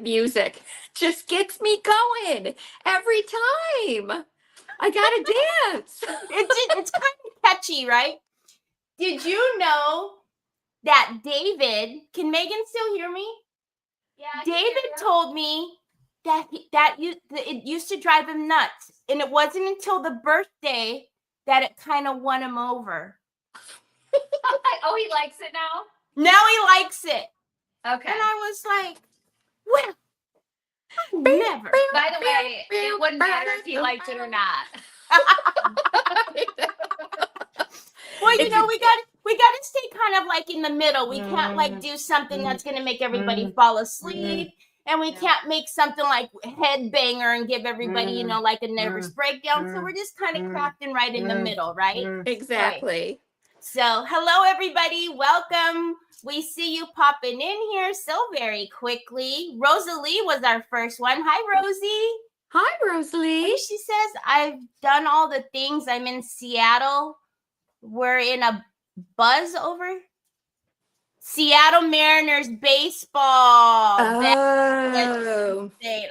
music just gets me going every time. I gotta dance. It's kind of catchy, right? Did you know that David, can Megan still hear me? Yeah, David told me that it used to drive him nuts, and it wasn't until the birthday that it kind of won him over. Oh, he likes it now? Now he likes it. Okay. And I was like, well, never. By the way, it wouldn't matter if he liked it or not. Well, you know, we got to stay kind of like in the middle. We can't like do something that's going to make everybody fall asleep, and we can't make something like headbanger and give everybody, you know, like a nervous breakdown. So we're just kind of crafting right in the middle, right? Exactly. Right. So, hello everybody. Welcome. We see you popping in here so very quickly. Rosalie was our first one. Hi, Rosie. Hi, Rosalie. She says, I've done all the things. I'm in Seattle. We're in a buzz over Seattle Mariners baseball. Oh. Okay,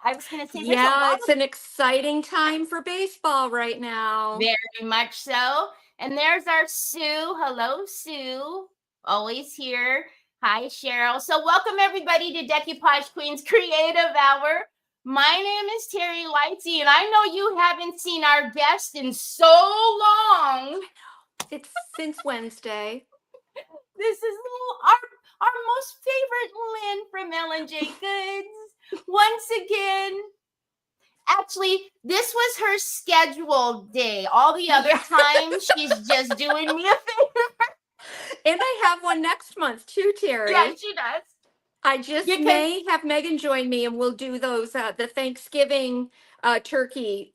I was going to say, yeah, it's an exciting time for baseball right now. Very much so. And there's our Sue. Hello, Sue. Always here. Hi, Cheryl. So welcome everybody to Decoupage Queen's Creative Hour. My name is Teri Lightsey, and I know you haven't seen our guest in so long. It's since Wednesday. This is our most favorite Lynne from Ellen J Goods. Once again, actually, this was her scheduled day. All the other times, she's just doing me a favor. And I have one next month too, Teri. Yeah, she does. I just may have Megan join me, and we'll do those the Thanksgiving turkey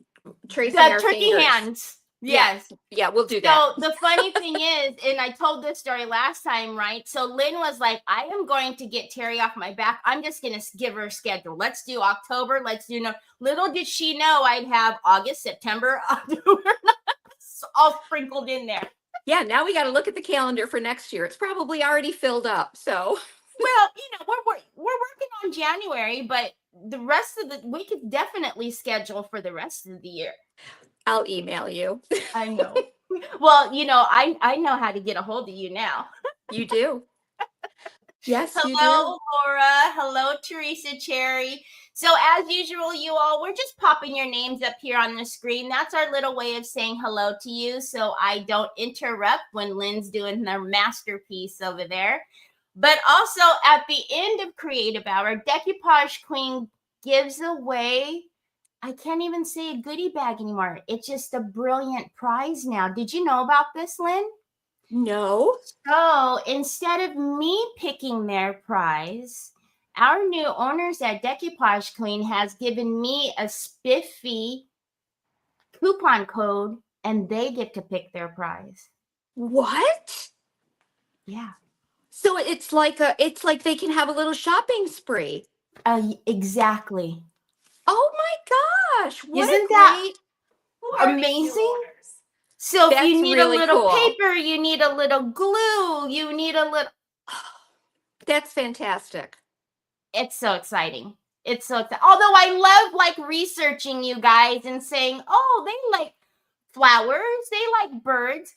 tracing our turkey fingers. hands. Yes. Yeah, we'll do that. So the funny thing is, and I told this story last time, right? So Lynne was like, I am going to get Teri off my back. I'm just going to give her a schedule. Let's do October. Let's do little did she know I'd have August, September, October, all sprinkled in there. Yeah, now we got to look at the calendar for next year. It's probably already filled up. So, well, you know, we're working on January, but the rest of we could definitely schedule for the rest of the year. I'll email you. I know. Well, you know, I know how to get a hold of you now. You do. Yes, hello, you do. Laura. Hello, Teresa Cherry. So as usual, you all, we're just popping your names up here on the screen. That's our little way of saying hello to you, so I don't interrupt when Lynne's doing their masterpiece over there. But also at the end of Creative Hour, Decoupage Queen gives away, I can't even say a goodie bag anymore. It's just a brilliant prize now. Did you know about this, Lynne? No. So instead of me picking their prize, our new owners at Decoupage Queen has given me a spiffy coupon code, and they get to pick their prize. What? Yeah. So it's like they can have a little shopping spree. Exactly. Oh my gosh! Isn't that amazing? So if you need really a little paper, you need a little glue, you need a little. That's fantastic. It's so exciting. It's so exciting. Although I love like researching you guys and saying, oh, they like flowers, they like birds.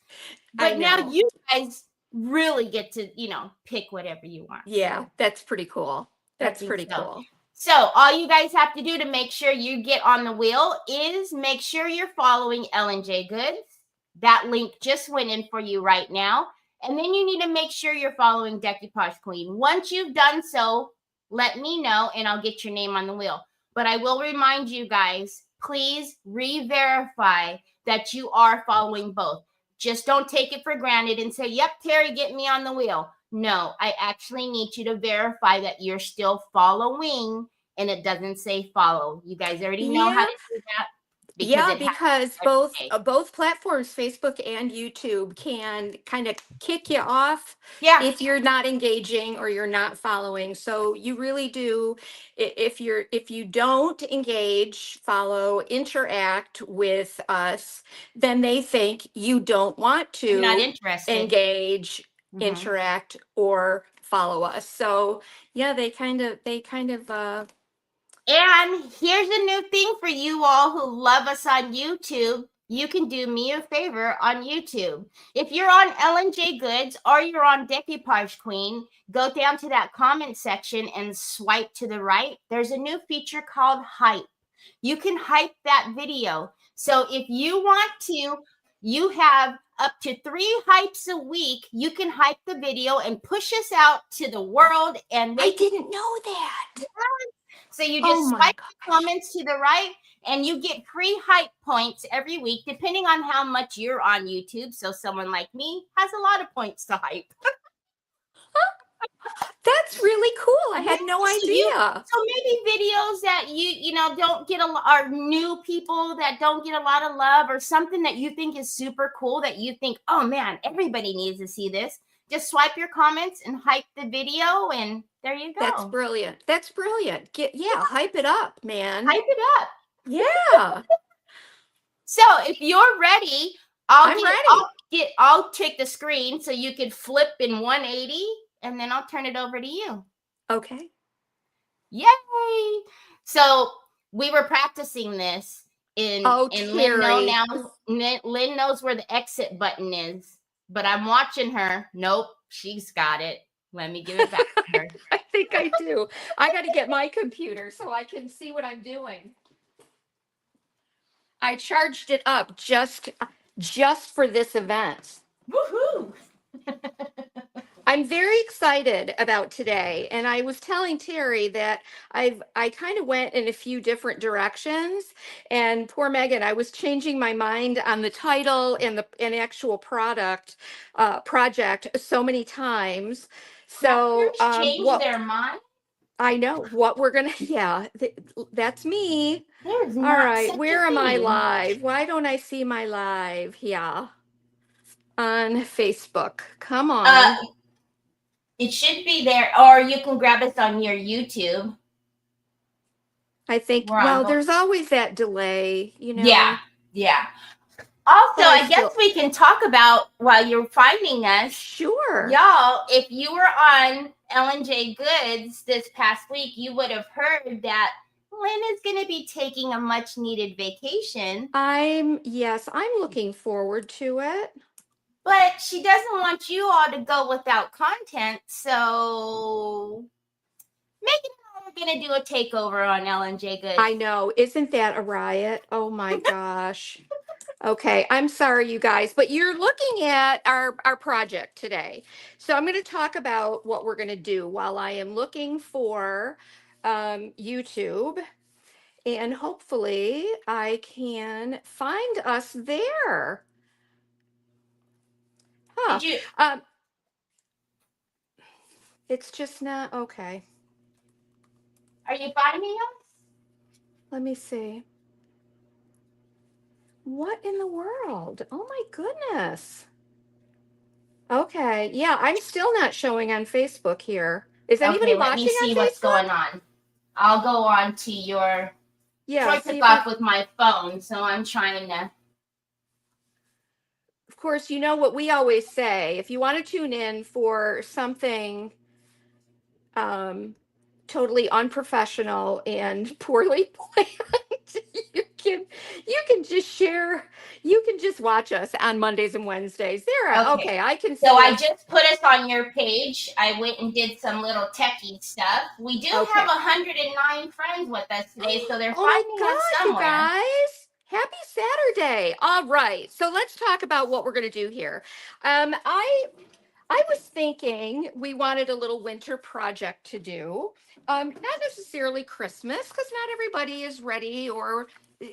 But now you guys really get to, you know, pick whatever you want. Yeah, that's pretty cool. That's pretty cool. So all you guys have to do to make sure you get on the wheel is make sure you're following Ellen J Goods. That link just went in for you right now. And then you need to make sure you're following Decoupage Queen. Once you've done so, let me know and I'll get your name on the wheel. But I will remind you guys, please re-verify that you are following both. Just don't take it for granted and say, yep, Teri, get me on the wheel. No, I actually need you to verify that you're still following and it doesn't say follow. You guys already know how to do that? Because both platforms, Facebook and YouTube, can kind of kick you off if you're not engaging or you're not following. So you really do, if you don't engage, follow, interact with us, then they think you don't want to not interested. engage, interact, or follow us. So yeah, they kind of And here's a new thing for you all who love us on YouTube. You can do me a favor on YouTube. If you're on Ellen J Goods or you're on Decoupage Queen, go down to that comment section and swipe to the right. There's a new feature called Hype. You can hype that video. So if you want to, you have up to 3 hypes a week. You can hype the video and push us out to the world. And I didn't know that. So you just swipe the comments to the right and you get free hype points every week, depending on how much you're on YouTube. So someone like me has a lot of points to hype. That's really cool. I had no idea. So maybe videos that you know don't get are new people that don't get a lot of love, or something that you think is super cool that you think, oh man, everybody needs to see this. Just swipe your comments and hype the video, and there you go. That's brilliant. That's brilliant. Hype it up, man. Hype it up. Yeah. So if you're ready, I'll take the screen so you can flip in 180, and then I'll turn it over to you. Okay. Yay! So we were practicing this in Lynne knows where the exit button is, but I'm watching her. Nope, she's got it. Let me give it back to her. I think I do. I got to get my computer so I can see what I'm doing. I charged it up just for this event. Woohoo! I'm very excited about today, and I was telling Teri that I kind of went in a few different directions, and poor Megan, I was changing my mind on the title and the actual project so many times. So change their mind. I know what we're gonna. Yeah, that's me. All right, where am I live? Why don't I see my live? Yeah, on Facebook. Come on. It should be there, or you can grab us on your YouTube. I think, well, there's always that delay, you know. Yeah. Also, I guess we can talk about while you're finding us. Sure. Y'all, if you were on Ellen J Goods this past week, you would have heard that Lynne is going to be taking a much needed vacation. I'm looking forward to it. But she doesn't want you all to go without content, so Megan and I are going to do a takeover on Ellen J Goods. I know. Isn't that a riot? Oh, my gosh. Okay, I'm sorry, you guys, but you're looking at our project today. So I'm going to talk about what we're going to do while I am looking for YouTube, and hopefully I can find us there. Huh. Did you? It's just not okay. Are you finding us? Let me see. What in the world? Oh my goodness. Okay. Yeah, I'm still not showing on Facebook here. Is anybody watching on Facebook? Let me see what's going on. I'll go on to your. Yeah. I took off with my phone, so I'm trying to. Of course, you know what we always say. If you want to tune in for something totally unprofessional and poorly planned, you can just share. You can just watch us on Mondays and Wednesdays. Okay, I can see. So I just put us on your page. I went and did some little techie stuff. We do have 109 friends with us today, so they're finding us somewhere. You guys, happy Saturday! All right, so let's talk about what we're going to do here. I was thinking we wanted a little winter project to do. Not necessarily Christmas, because not everybody is ready or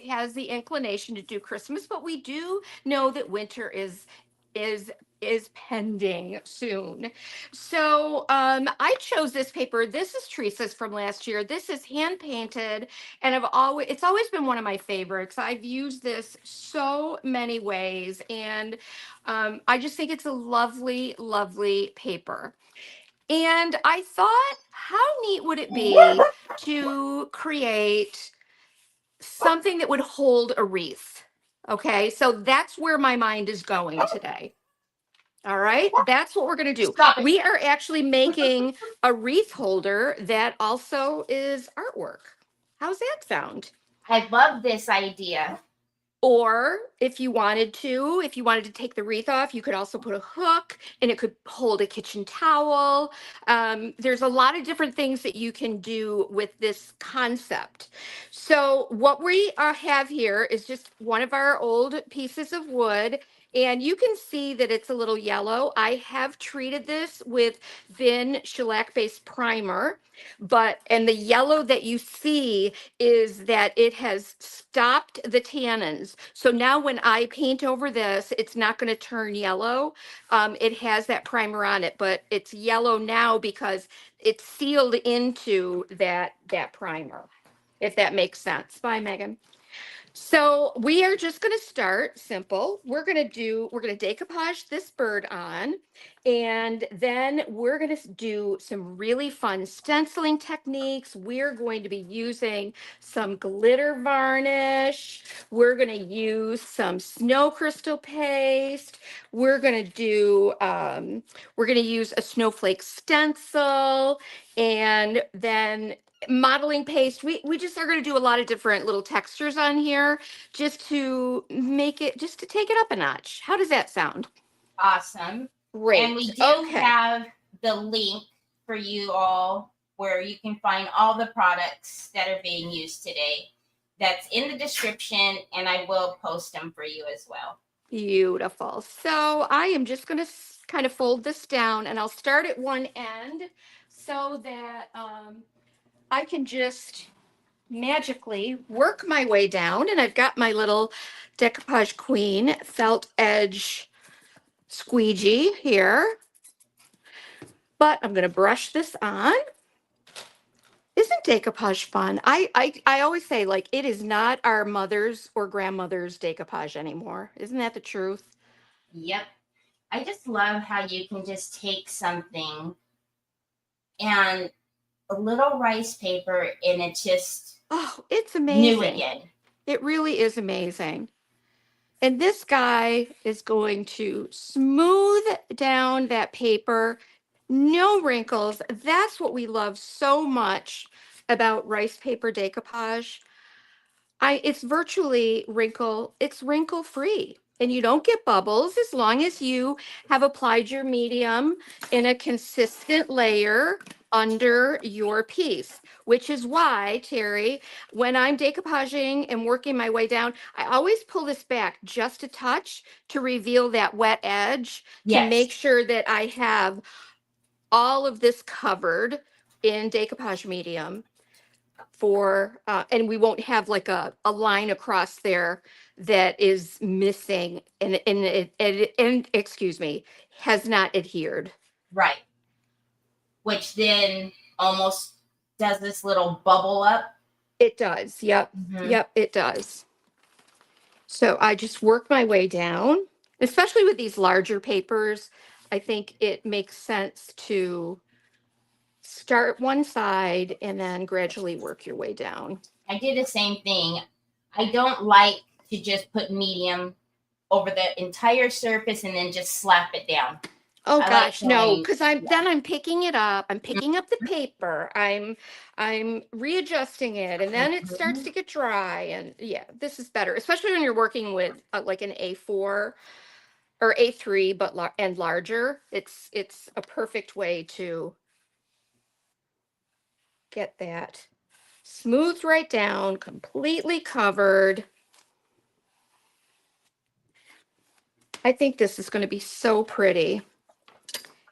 has the inclination to do Christmas, but we do know that winter is pending soon. So I chose this paper. This is Teresa's from last year. This is hand painted, and it's always been one of my favorites. I've used this so many ways, and I just think it's a lovely, lovely paper. And I thought, how neat would it be to create something that would hold a wreath? Okay, so that's where my mind is going today. All right, that's what we're going to do. Stop it. We are actually making a wreath holder that also is artwork. How's that sound? I love this idea. Or if you wanted to take the wreath off, you could also put a hook and it could hold a kitchen towel. There's a lot of different things that you can do with this concept. So what we have here is just one of our old pieces of wood. And you can see that it's a little yellow. I have treated this with Vin shellac-based primer, and the yellow that you see is that it has stopped the tannins. So now when I paint over this, it's not going to turn yellow. It has that primer on it, but it's yellow now because it's sealed into that primer, if that makes sense. Bye, Megan. So we are just going to start simple. We're going to decoupage this bird on, and then we're going to do some really fun stenciling techniques. We're going to be using some glitter varnish. We're going to use some snow crystal paste. We're going to use a snowflake stencil, and then modeling paste. We just are going to do a lot of different little textures on here just to take it up a notch. How does that sound? Awesome. Great. And we do have the link for you all where you can find all the products that are being used today. That's in the description, and I will post them for you as well. Beautiful. So I am just going to kind of fold this down, and I'll start at one end so that I can just magically work my way down. And I've got my little Decoupage Queen felt edge squeegee here. But I'm going to brush this on. Isn't decoupage fun? I always say, like, it is not our mother's or grandmother's decoupage anymore. Isn't that the truth? Yep. I just love how you can just take something and a little rice paper and it just it's amazing. New again. It really is amazing. And this guy is going to smooth down that paper, no wrinkles. That's what we love so much about rice paper decoupage. It's virtually wrinkle free. And you don't get bubbles as long as you have applied your medium in a consistent layer under your piece, which is why, Teri, when I'm decoupaging and working my way down, I always pull this back just a touch to reveal that wet edge, to make sure that I have all of this covered in decoupage medium and we won't have like a line across there that is missing and excuse me, has not adhered. Right. Which then almost does this little bubble up. It does. Yep. Mm-hmm. Yep, it does. So I just work my way down, especially with these larger papers. I think it makes sense to start one side and then gradually work your way down. I did the same thing. I don't like to just put medium over the entire surface and then just slap it down. Oh gosh, no, because I'm picking it up. I'm picking up the paper. I'm readjusting it, and then it starts to get dry. And yeah, this is better, especially when you're working with like an A4 or A3, but larger. It's a perfect way to get that smoothed right down, completely covered. I think this is going to be so pretty.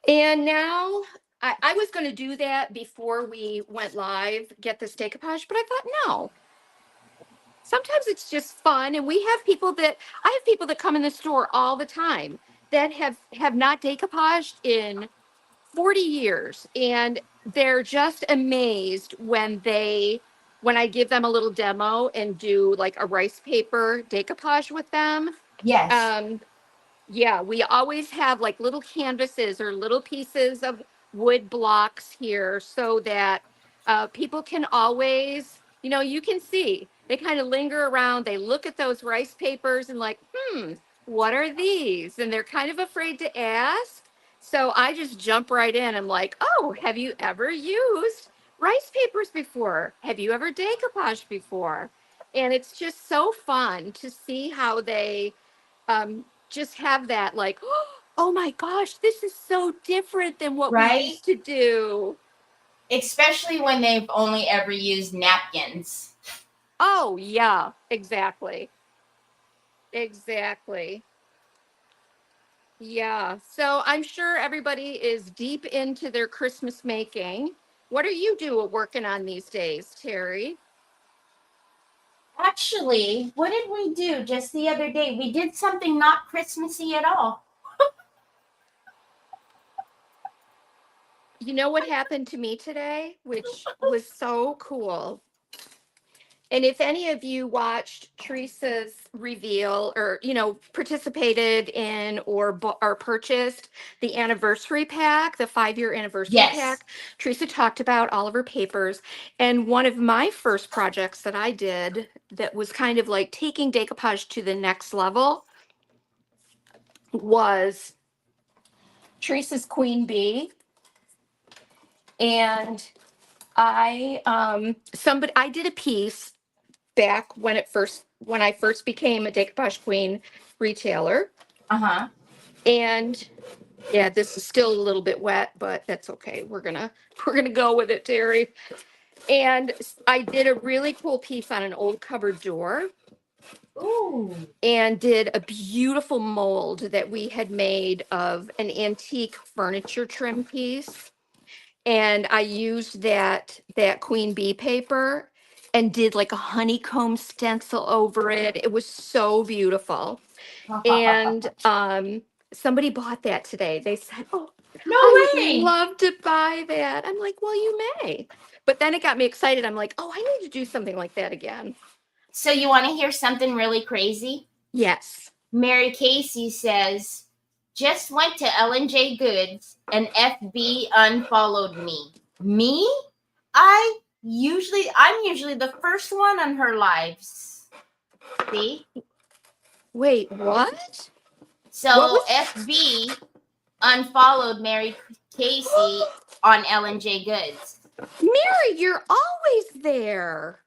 And now I was going to do that before we went live, get this decoupage, but I thought, no. Sometimes it's just fun. And I have people that come in the store all the time that have not decoupaged in 40 years. And they're just amazed when I give them a little demo and do like a rice paper decoupage with them. Yes. Yeah, we always have like little canvases or little pieces of wood blocks here so that people can always, you can see, they kind of linger around. They look at those rice papers and like, what are these? And they're kind of afraid to ask. So I just jump right in. I'm like, oh, have you ever used rice papers before? Have you ever decoupaged before? And it's just so fun to see how they just have that like, oh my gosh, this is so different than what we used to do. Especially when they've only ever used napkins. Oh, yeah, exactly. Exactly. Yeah. So I'm sure everybody is deep into their Christmas making. What are you doing working on these days, Teri? Actually, what did we do just the other day? We did something not Christmassy at all. You know what happened to me today, which was so cool. And if any of you watched Teresa's reveal or, participated in or purchased the anniversary pack, the 5-year anniversary pack, Teresa talked about all of her papers. And one of my first projects that I did that was kind of like taking decoupage to the next level was Teresa's Queen Bee. And I did a piece back when I first became a Decoupage Queen retailer. And yeah, this is still a little bit wet, but that's okay. We're gonna go with it, Teri. And I did a really cool piece on an old cupboard door. Ooh. And did a beautiful mold that we had made of an antique furniture trim piece. And I used that Queen Bee paper and did like a honeycomb stencil over it. It was so beautiful. And somebody bought that today. They said, "Oh, no I way. would love to buy that." I'm like, "Well, you may." But then it got me excited. I'm like, "Oh, I need to do something like that again." So you want to hear something really crazy? Yes. Mary Casey says, just went to Ellen J Goods and FB unfollowed me. Me? I'm usually the first one on her lives. See? Wait, what? So FB unfollowed Mary Casey on Ellen J Goods. Mary, you're always there.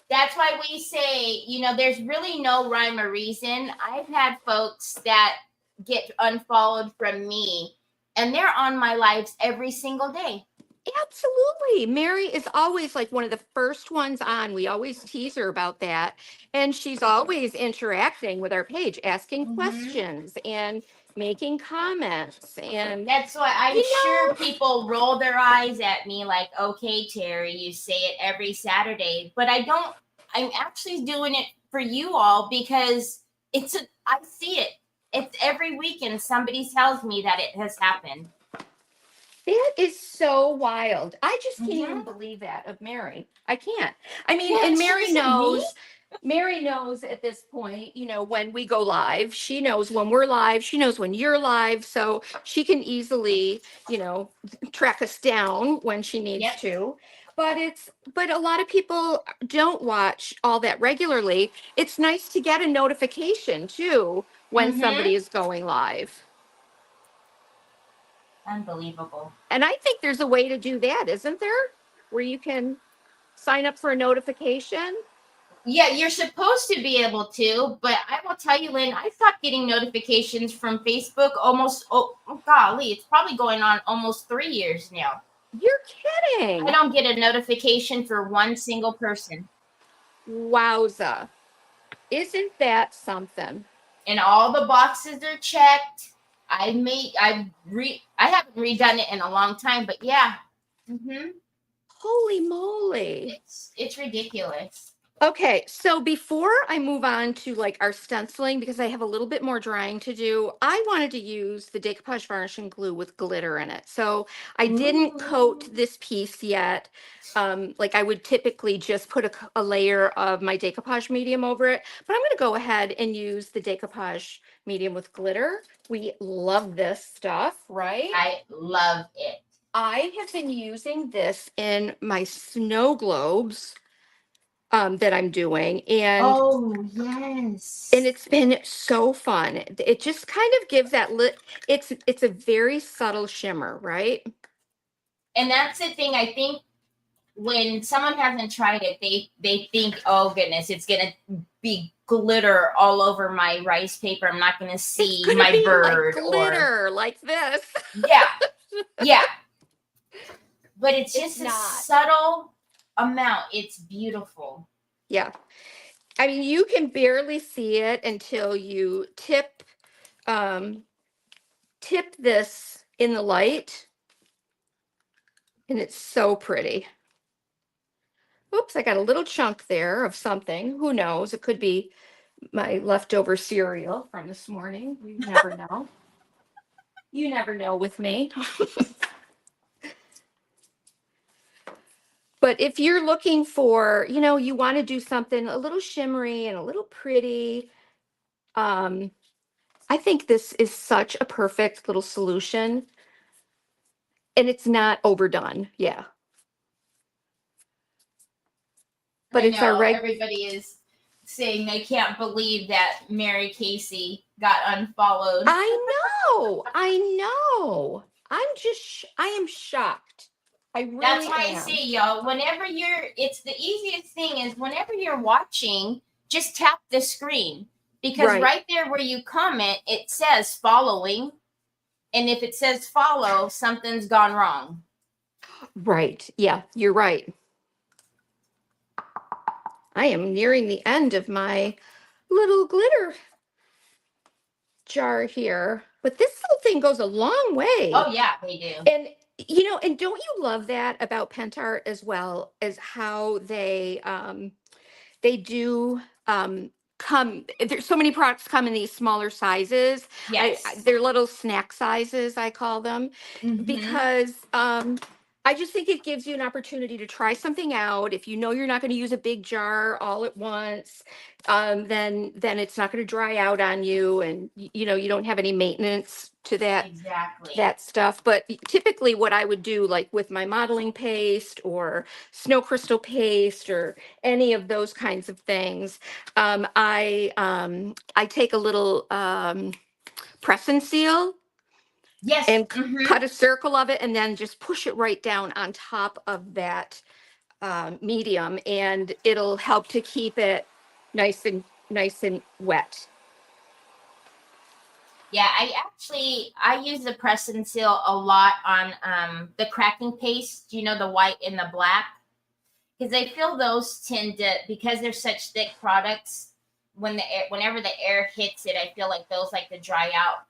That's why we say, there's really no rhyme or reason. I've had folks that get unfollowed from me, and they're on my lives every single day. Absolutely. Mary is always like one of the first ones on. We always tease her about that. And she's always interacting with our page, asking questions and making comments. And that's why I'm sure people roll their eyes at me like, okay, Teri, you say it every Saturday. But I'm actually doing it for you all because I see it. It's every weekend somebody tells me that it has happened. That is so wild. I just can't even believe that of Mary. I can't. I mean, and Mary knows. Mary knows at this point, when we go live. She knows when we're live. She knows when you're live. So she can easily, track us down when she needs to. But a lot of people don't watch all that regularly. It's nice to get a notification too when somebody is going live. Unbelievable. And I think there's a way to do that, isn't there? Where you can sign up for a notification. Yeah, you're supposed to be able to, but I will tell you, Lynn, I stopped getting notifications from Facebook golly, it's probably going on almost 3 years now. You're kidding. I don't get a notification for one single person. Wowza. Isn't that something? And all the boxes are checked. I haven't redone it in a long time, but yeah. Holy moly. It's ridiculous. Okay, so before I move on to like our stenciling, because I have a little bit more drying to do, I wanted to use the Decoupage varnishing glue with glitter in it. So I didn't coat this piece yet. Like I would typically just put a layer of my decoupage medium over it, but I'm going to go ahead and use the decoupage medium with glitter. We love this stuff, right? I love it. I have been using this in my snow globes that I'm doing. And oh, yes. and it's been so fun. It just kind of gives that it's a very subtle shimmer, right? And that's the thing. I think when someone hasn't tried it, they think, oh goodness, it's gonna be glitter all over my rice paper. I'm not gonna see my bird like glitter like this. Yeah. Yeah. But it's just It's a subtle amount. It's beautiful. Yeah. I mean, you can barely see it until you tip this in the light. And it's so pretty. Oops, I got a little chunk there of something. Who knows? It could be my leftover cereal from this morning. You never know. You never know with me. But if you're looking for, you want to do something a little shimmery and a little pretty, I think this is such a perfect little solution. And it's not overdone. Yeah. But I know everybody is saying they can't believe that Mary Casey got unfollowed. I know. I am shocked. I really That's why am. I say, y'all, it's the easiest thing is whenever you're watching, just tap the screen. Because right there where you comment, it says following. And if it says follow, something's gone wrong. Right. Yeah, you're right. I am nearing the end of my little glitter jar here. But this little thing goes a long way. Oh, yeah, they do. And and don't you love that about Pentart as well, as how they do come, there's so many products come in these smaller sizes. Yes. They're little snack sizes, I call them, because I just think it gives you an opportunity to try something out. If you know you're not going to use a big jar all at once, then it's not going to dry out on you, and you don't have any maintenance to that stuff. But typically what I would do, like with my modeling paste or snow crystal paste or any of those kinds of things, I take a little press and seal. Yes. And cut a circle of it and then just push it right down on top of that medium, and it'll help to keep it nice and wet. Yeah, I use the press and seal a lot on the cracking paste, the white and the black, because I feel those tend to, because they're such thick products, whenever the air hits it, I feel like those like to dry out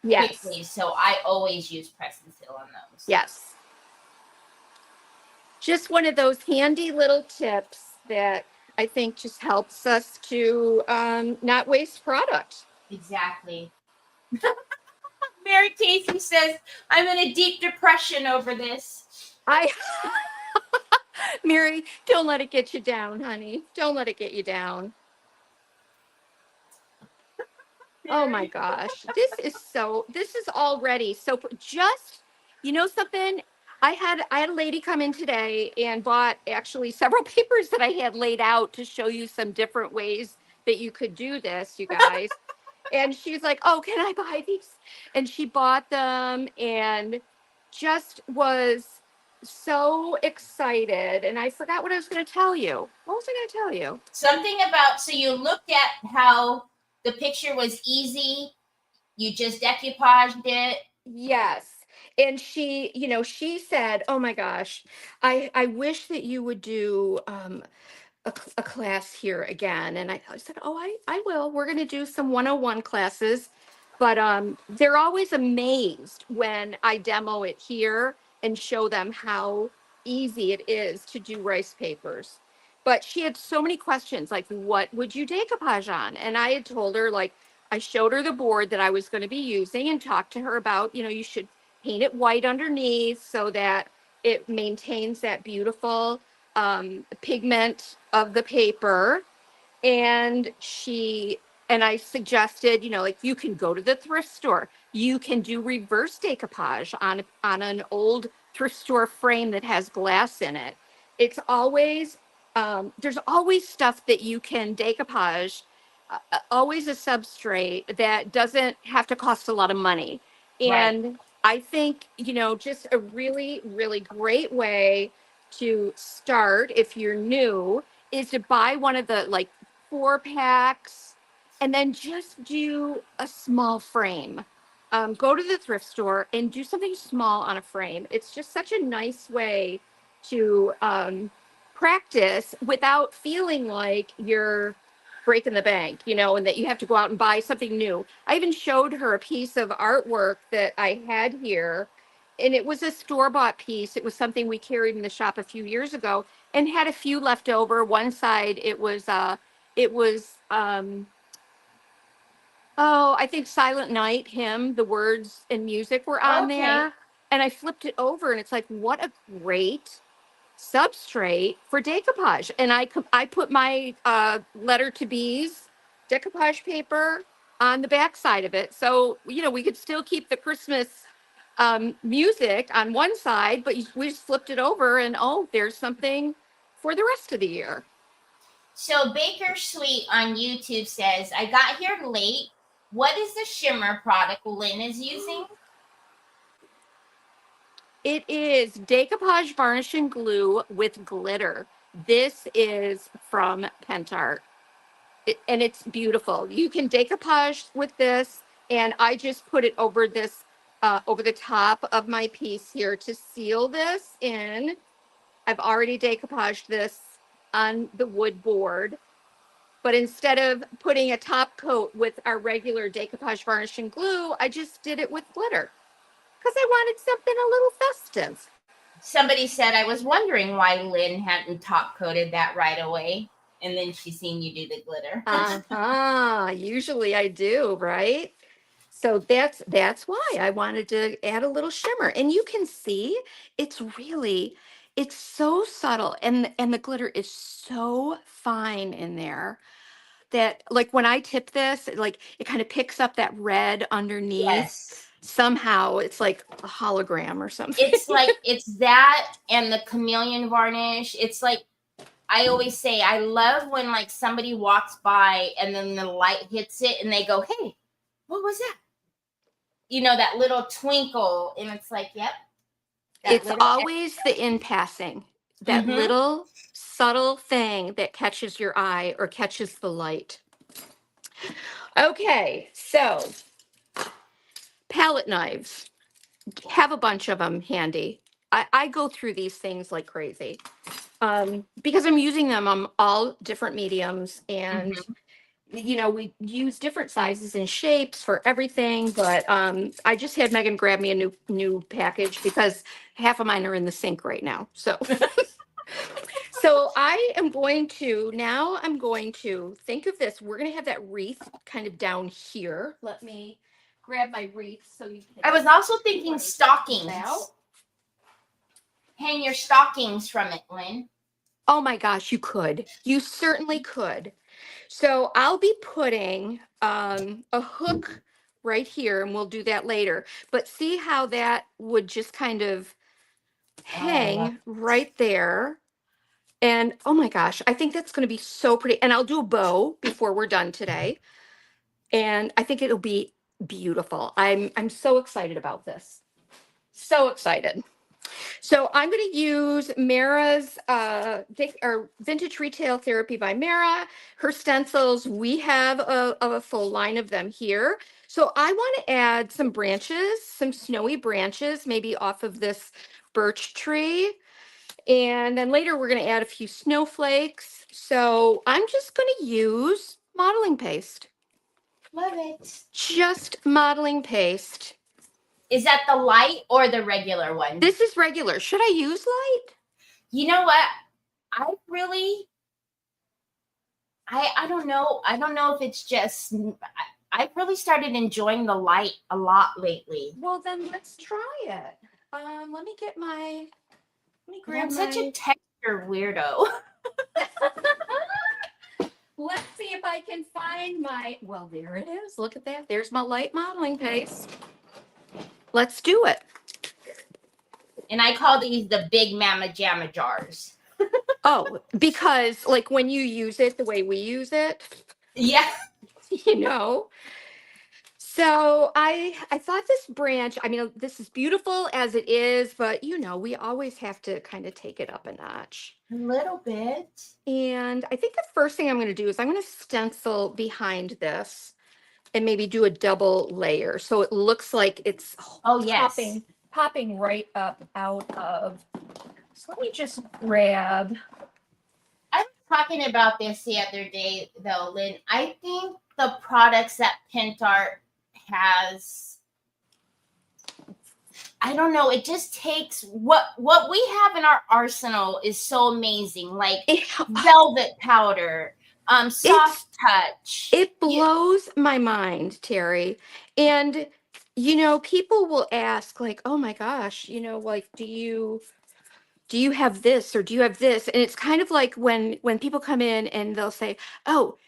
quickly. So I always use press and seal on those. Yes. Just one of those handy little tips that I think just helps us to not waste product. Exactly. Mary Casey says, I'm in a deep depression over this. Mary, don't let it get you down, honey. Don't let it get you down. Oh my gosh. This is already so just, something, I had a lady come in today and bought actually several papers that I had laid out to show you some different ways that you could do this, you guys. And she's like, oh, can I buy these? And she bought them and just was so excited. And I forgot what I was going to tell you. What was I going to tell you? Something about, so you looked at how the picture was easy. You just decoupaged it. Yes. And she said, oh my gosh, I wish that you would do a class here again. And I said, oh, I will. We're going to do some 101 classes. But they're always amazed when I demo it here and show them how easy it is to do rice papers. But she had so many questions, like, what would you decoupage on? And I had told her, like, I showed her the board that I was going to be using and talked to her about, you should paint it white underneath so that it maintains that beautiful pigment of the paper. And I suggested, like, you can go to the thrift store. You can do reverse decoupage on an old thrift store frame that has glass in it. It's always there's always stuff that you can decoupage, always a substrate that doesn't have to cost a lot of money. Right. And I think, just a really, really great way to start if you're new is to buy one of the like 4 packs and then just do a small frame. Go to the thrift store and do something small on a frame. It's just such a nice way to practice without feeling like you're breaking the bank, and that you have to go out and buy something new. I even showed her a piece of artwork that I had here, and it was a store-bought piece. It was something we carried in the shop a few years ago and had a few left over. One side, I think Silent Night, hymn, the words and music were on Okay. there. And I flipped it over and it's like, what a great substrate for decoupage. And I put my letter to bees decoupage paper on the back side of it. So, we could still keep the Christmas music on one side, but we just flipped it over and there's something for the rest of the year. So Baker Sweet on YouTube says, I got here late. What is the shimmer product Lynn is using? It is Decoupage Varnish and Glue with glitter. This is from Pentart. And it's beautiful. You can decoupage with this, and I just put it over this, over the top of my piece here to seal this in. I've already decoupaged this on the wood board, but instead of putting a top coat with our regular decoupage varnish and glue, I just did it with glitter because I wanted something a little festive. Somebody said, I was wondering why Lynn hadn't top coated that right away. And then she's seen you do the glitter. Usually I do, right? So that's why I wanted to add a little shimmer. And you can see it's so subtle, and the glitter is so fine in there that, like, when I tip this, like, it kind of picks up that red underneath. Yes. Somehow it's like a hologram or something. It's that and the chameleon varnish. It's like, I always say, I love when like somebody walks by and then the light hits it and they go, hey, what was that? That little twinkle. And it's like, yep. It's always the in passing, that little subtle thing that catches your eye or catches the light. Okay, so palette knives. Have a bunch of them handy. I go through these things like crazy because I'm using them on all different mediums, and we use different sizes and shapes for everything. But I just had Megan grab me a new package because half of mine are in the sink right now. So I'm going to think of this. We're going to have that wreath kind of down here. Let me grab my wreath so you can. I was also thinking stockings. Hang your stockings from it, Lynn. Oh my gosh, you could. You certainly could. So I'll be putting a hook right here, and we'll do that later. But see how that would just kind of hang right there. And oh my gosh, I think that's going to be so pretty. And I'll do a bow before we're done today. And I think it'll be beautiful. I'm so excited about this. So excited. So I'm going to use Mara's Vintage Retail Therapy by Mara. Her stencils, we have a full line of them here. So I want to add some branches, some snowy branches, maybe off of this birch tree. And then later we're going to add a few snowflakes. So I'm just going to use modeling paste. Love it. Just modeling paste. Is that the light or the regular one? This is regular. Should I use light? You know what? I don't know. I don't know if it's just, I've really started enjoying the light a lot lately. Well, then let's try it. Let me grab I'm such a texture weirdo. Let's see if I can find well, there it is. Look at that. There's my light modeling paste. Let's do it. And I call these the big mama jamma jars. Oh, because like when you use it the way we use it, Yeah. you know. So I thought this branch, I mean, this is beautiful as it is, but you know, we always have to kind of take it up a notch. A little bit. And I think the first thing I'm going to do is I'm going to stencil behind this and maybe do a double layer so it looks like it's popping right up out of. So let me just grab. I was talking about this the other day, though, Lynn. I think the products that Pentart has, I don't know, it just takes what we have in our arsenal is so amazing, like velvet powder, soft touch. It blows my mind, Teri. And you know, people will ask like, "Oh my gosh, you know, like do you have this or do you have this?" And it's kind of like when people come in and they'll say, "Oh,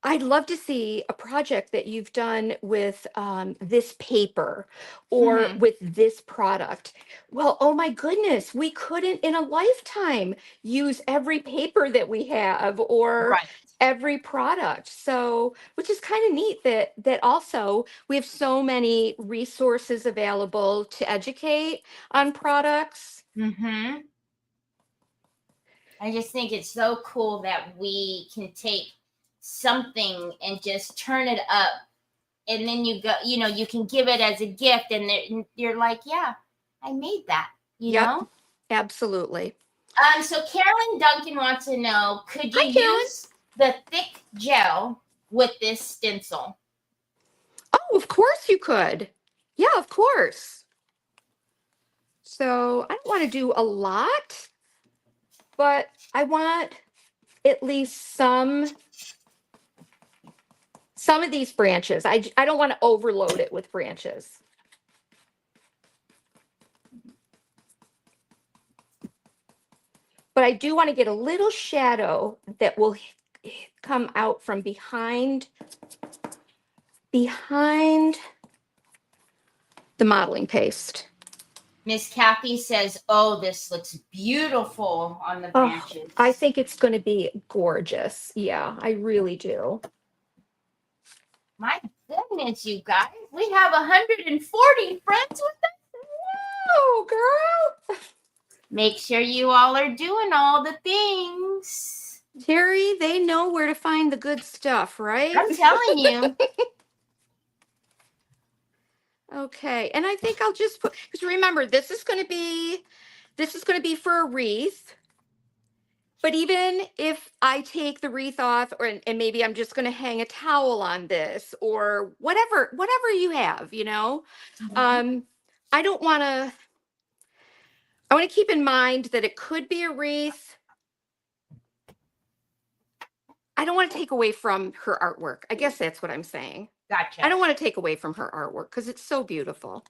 I'd love to see a project that you've done with this paper or with this product." Well, oh my goodness, we couldn't in a lifetime use every paper that we have or every product. So, which is kind of neat that also we have so many resources available to educate on products. I just think it's so cool that we can take something and just turn it up, and then you go, you know, you can give it as a gift, and you're like, yeah, I made that, you know? Absolutely. So Carolyn Duncan wants to know, could you Carolyn. use the thick gel with this stencil? Oh, of course you could. Yeah, of course. So I don't want to do a lot, but I want at least some of these branches. I don't want to overload it with branches. But I do want to get a little shadow that will come out from behind the modeling paste. Miss Kathy says, oh, this looks beautiful on the branches. Oh, I think it's going to be gorgeous. Yeah, I really do. My goodness, you guys. We have 140 friends with us. Oh, girl. Make sure you all are doing all the things. Teri, they know where to find the good stuff, right? I'm telling you. Okay, and I think I'll just put, because remember, this is going to be for a wreath. But even if I take the wreath off, and maybe I'm just going to hang a towel on this or whatever you have, you know, I don't want to. I want to keep in mind that it could be a wreath. I don't want to take away from her artwork. I guess that's what I'm saying. Gotcha. I don't want to take away from her artwork because it's so beautiful.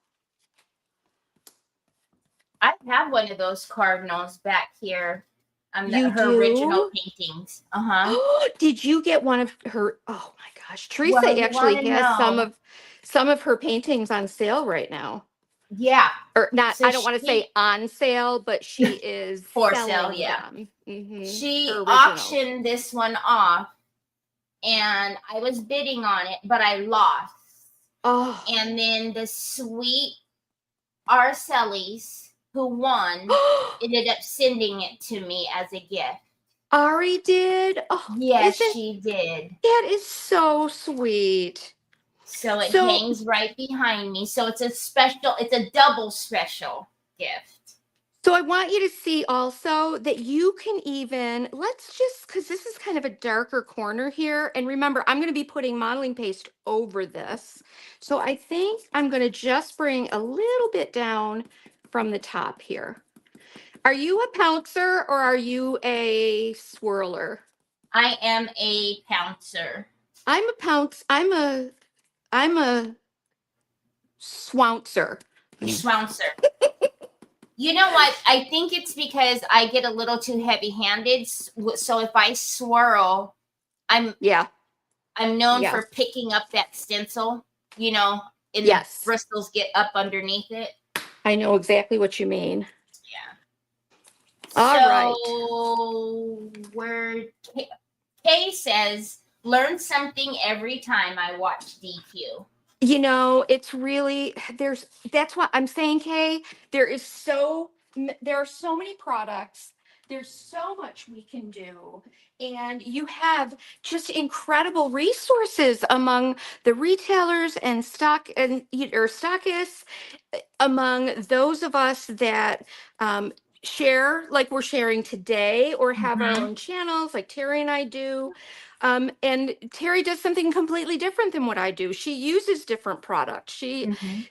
I have one of those cardinals back here. Her original paintings. Did you get one of her? Oh my gosh, Teresa actually has some of her paintings on sale right now. Yeah, or not. So I don't want to say on sale, but she is for sale. Yeah, she auctioned this one off, and I was bidding on it, but I lost. Oh, and then the sweet Arcelis, who won, ended up sending it to me as a gift. Ari did? Oh, yes, she did. That is so sweet. So it hangs right behind me. So it's a double special gift. So I want you to see also that you can even, because this is kind of a darker corner here. And remember, I'm going to be putting modeling paste over this. So I think I'm going to just bring a little bit down from the top here. Are you a pouncer or are you a swirler? I am a pouncer. I'm a swouncer. Swouncer. You know what? I think it's because I get a little too heavy-handed. So if I swirl, I'm known for picking up that stencil, you know, and the bristles get up underneath it. I know exactly what you mean. Yeah. All right. So where Kay says, learn something every time I watch DQ. You know, it's really, that's what I'm saying, Kay. There are so many products. There's so much we can do. And you have just incredible resources among the retailers and stockists, among those of us that share like we're sharing today, or have our own channels like Teri and I do. And Teri does something completely different than what I do. She uses different products.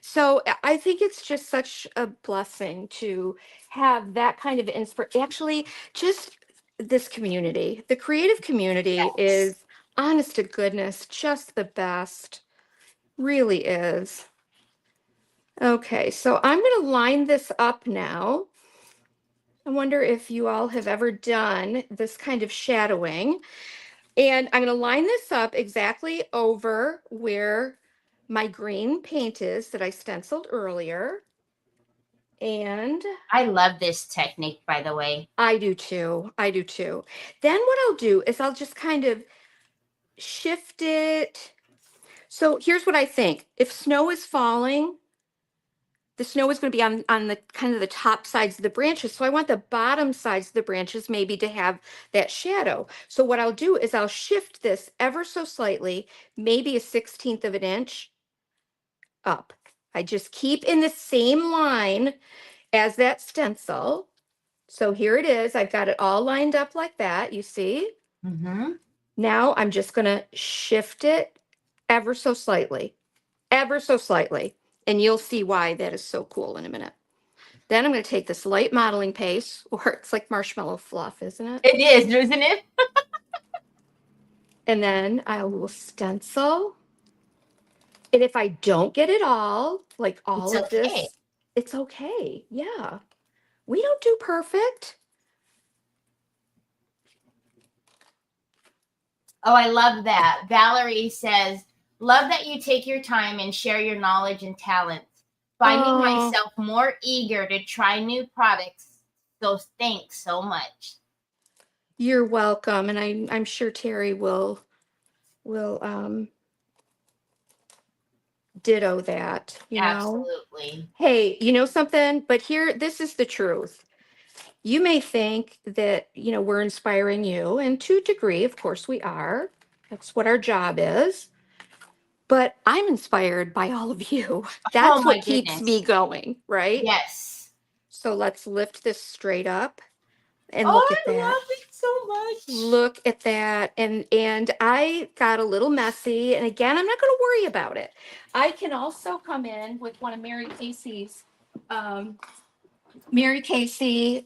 So I think it's just such a blessing to have that kind of inspiration. Actually, just this community, the creative community is, honest to goodness, just the best. Really is. Okay, so I'm going to line this up now. I wonder if you all have ever done this kind of shadowing. And I'm going to line this up exactly over where my green paint is that I stenciled earlier. And I love this technique, by the way. I do too. I do too. Then what I'll do is I'll just kind of shift it. So here's what I think. If snow is falling, the snow is going to be on the kind of the top sides of the branches. So I want the bottom sides of the branches maybe to have that shadow. So what I'll do is I'll shift this ever so slightly, maybe a 1/16 of an inch up. I just keep in the same line as that stencil. So here it is. I've got it all lined up like that. You see? Now I'm just going to shift it ever so slightly, and you'll see why that is so cool in a minute. Then I'm going to take this light modeling paste, or it's like marshmallow fluff, isn't it? It is, isn't it? And then I will stencil. And if I don't get it all, like all of this, it's okay. Yeah. We don't do perfect. Oh, I love that. Valerie says, love that you take your time and share your knowledge and talents. Finding myself more eager to try new products. So thanks so much. You're welcome. And I'm sure Teri will ditto that, you know. Absolutely. Hey, you know something? But here, this is the truth. You may think that, you know, we're inspiring you, and to a degree, of course we are. That's what our job is. But I'm inspired by all of you. That's what keeps me going, right? Yes. So let's lift this straight up and look at that. I love it so much. Look at that. And I got a little messy. And again, I'm not going to worry about it. I can also come in with one of Mary Casey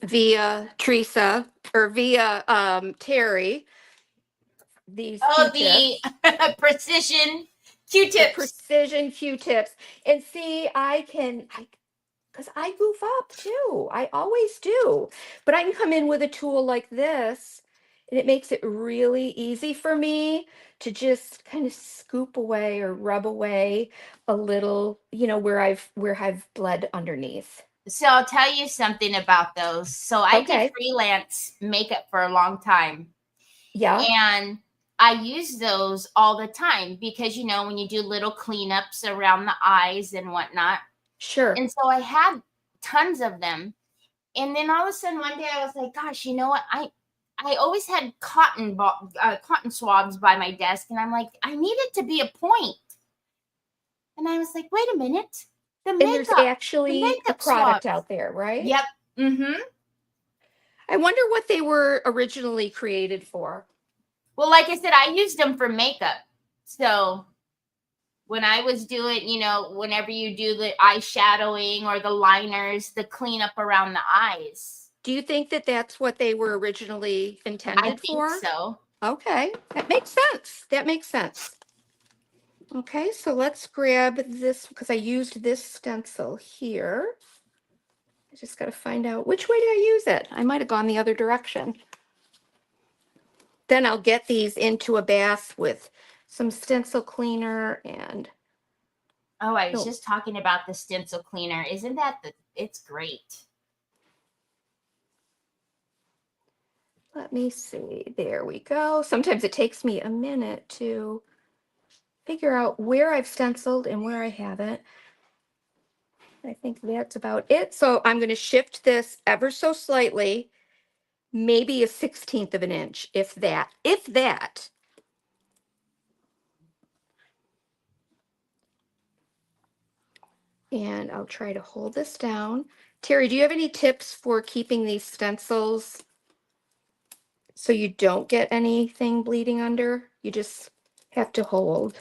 via Teresa, or via Teri. These the precision Q-tips. Precision Q-tips. And see, because I goof up too. I always do. But I can come in with a tool like this, and it makes it really easy for me to just kind of scoop away or rub away a little, you know, where I've bled underneath. So I'll tell you something about those. So I did freelance makeup for a long time. Yeah. And I use those all the time because, you know, when you do little cleanups around the eyes and whatnot. Sure. And so I had tons of them. And then all of a sudden one day I was like, gosh, you know what? I always had cotton swabs by my desk. And I'm like, I need it to be a point. And I was like, wait a minute. There's actually a product out there, right? Yep. I wonder what they were originally created for. Well, like I said, I used them for makeup. So when I was doing, you know, whenever you do the eyeshadowing or the liners, the cleanup around the eyes. Do you think that that's what they were originally intended for? I think so. Okay, that makes sense. Okay, so let's grab this, because I used this stencil here. I just got to find out which way did I use it. I might have gone the other direction. Then I'll get these into a bath with some stencil cleaner and. Oh, I was just talking about the stencil cleaner. Isn't that it's great. Let me see. There we go. Sometimes it takes me a minute to figure out where I've stenciled and where I haven't. I think that's about it. So I'm going to shift this ever so slightly, maybe a 1/16 of an inch, if that, if that. And I'll try to hold this down. Teri, do you have any tips for keeping these stencils so you don't get anything bleeding under? You just have to hold.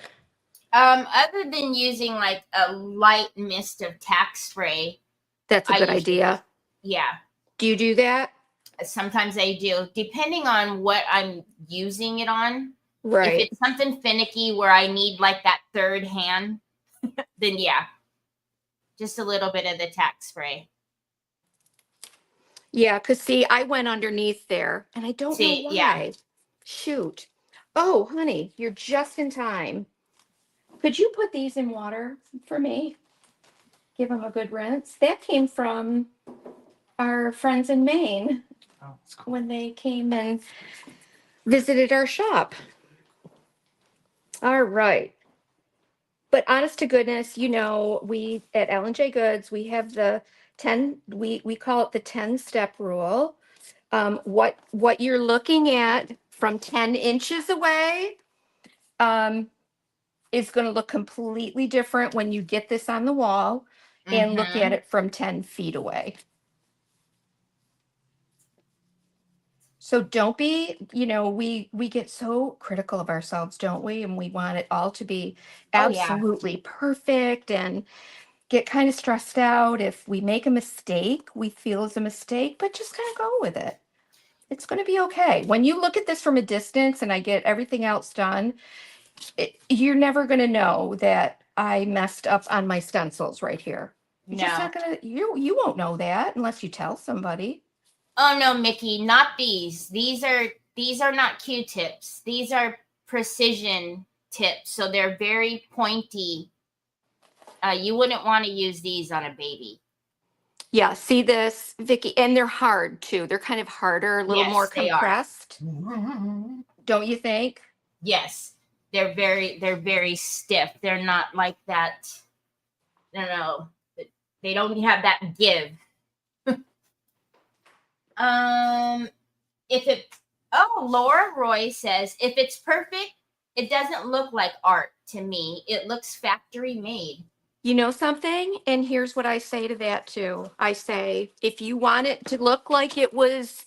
Other than using like a light mist of tack spray. That's a good idea. Yeah. Do you do that? Sometimes I do, depending on what I'm using it on. Right. If it's something finicky where I need like that third hand, then yeah, just a little bit of the tack spray. Yeah, because see, I went underneath there and I don't know why. Yeah. Shoot. Oh, honey, you're just in time. Could you put these in water for me? Give them a good rinse. That came from our friends in Maine when they came and visited our shop. All right. But honest to goodness, you know, we at Ellen J Goods, we have the 10, we call it the 10-step rule. What you're looking at from 10 inches away is going to look completely different when you get this on the wall and look at it from 10 feet away. So don't be, you know, we get so critical of ourselves, don't we? And we want it all to be absolutely perfect and get kind of stressed out if we make a mistake, we feel it's a mistake, but just kind of go with it. It's going to be okay. When you look at this from a distance and I get everything else done, you're never going to know that I messed up on my stencils right here. You're just not going to, you won't know that unless you tell somebody. Oh no, Mickey, not these. These are not Q-tips. These are precision tips. So they're very pointy. You wouldn't want to use these on a baby. Yeah, see this, Vicky, and they're hard too. They're kind of harder, a little more compressed. Don't you think? Yes, they're very stiff. They're not like that. No, they don't have that give. Laura Roy says, if it's perfect, it doesn't look like art to me. It looks factory made. You know something? And here's what I say to that too. I say, if you want it to look like it was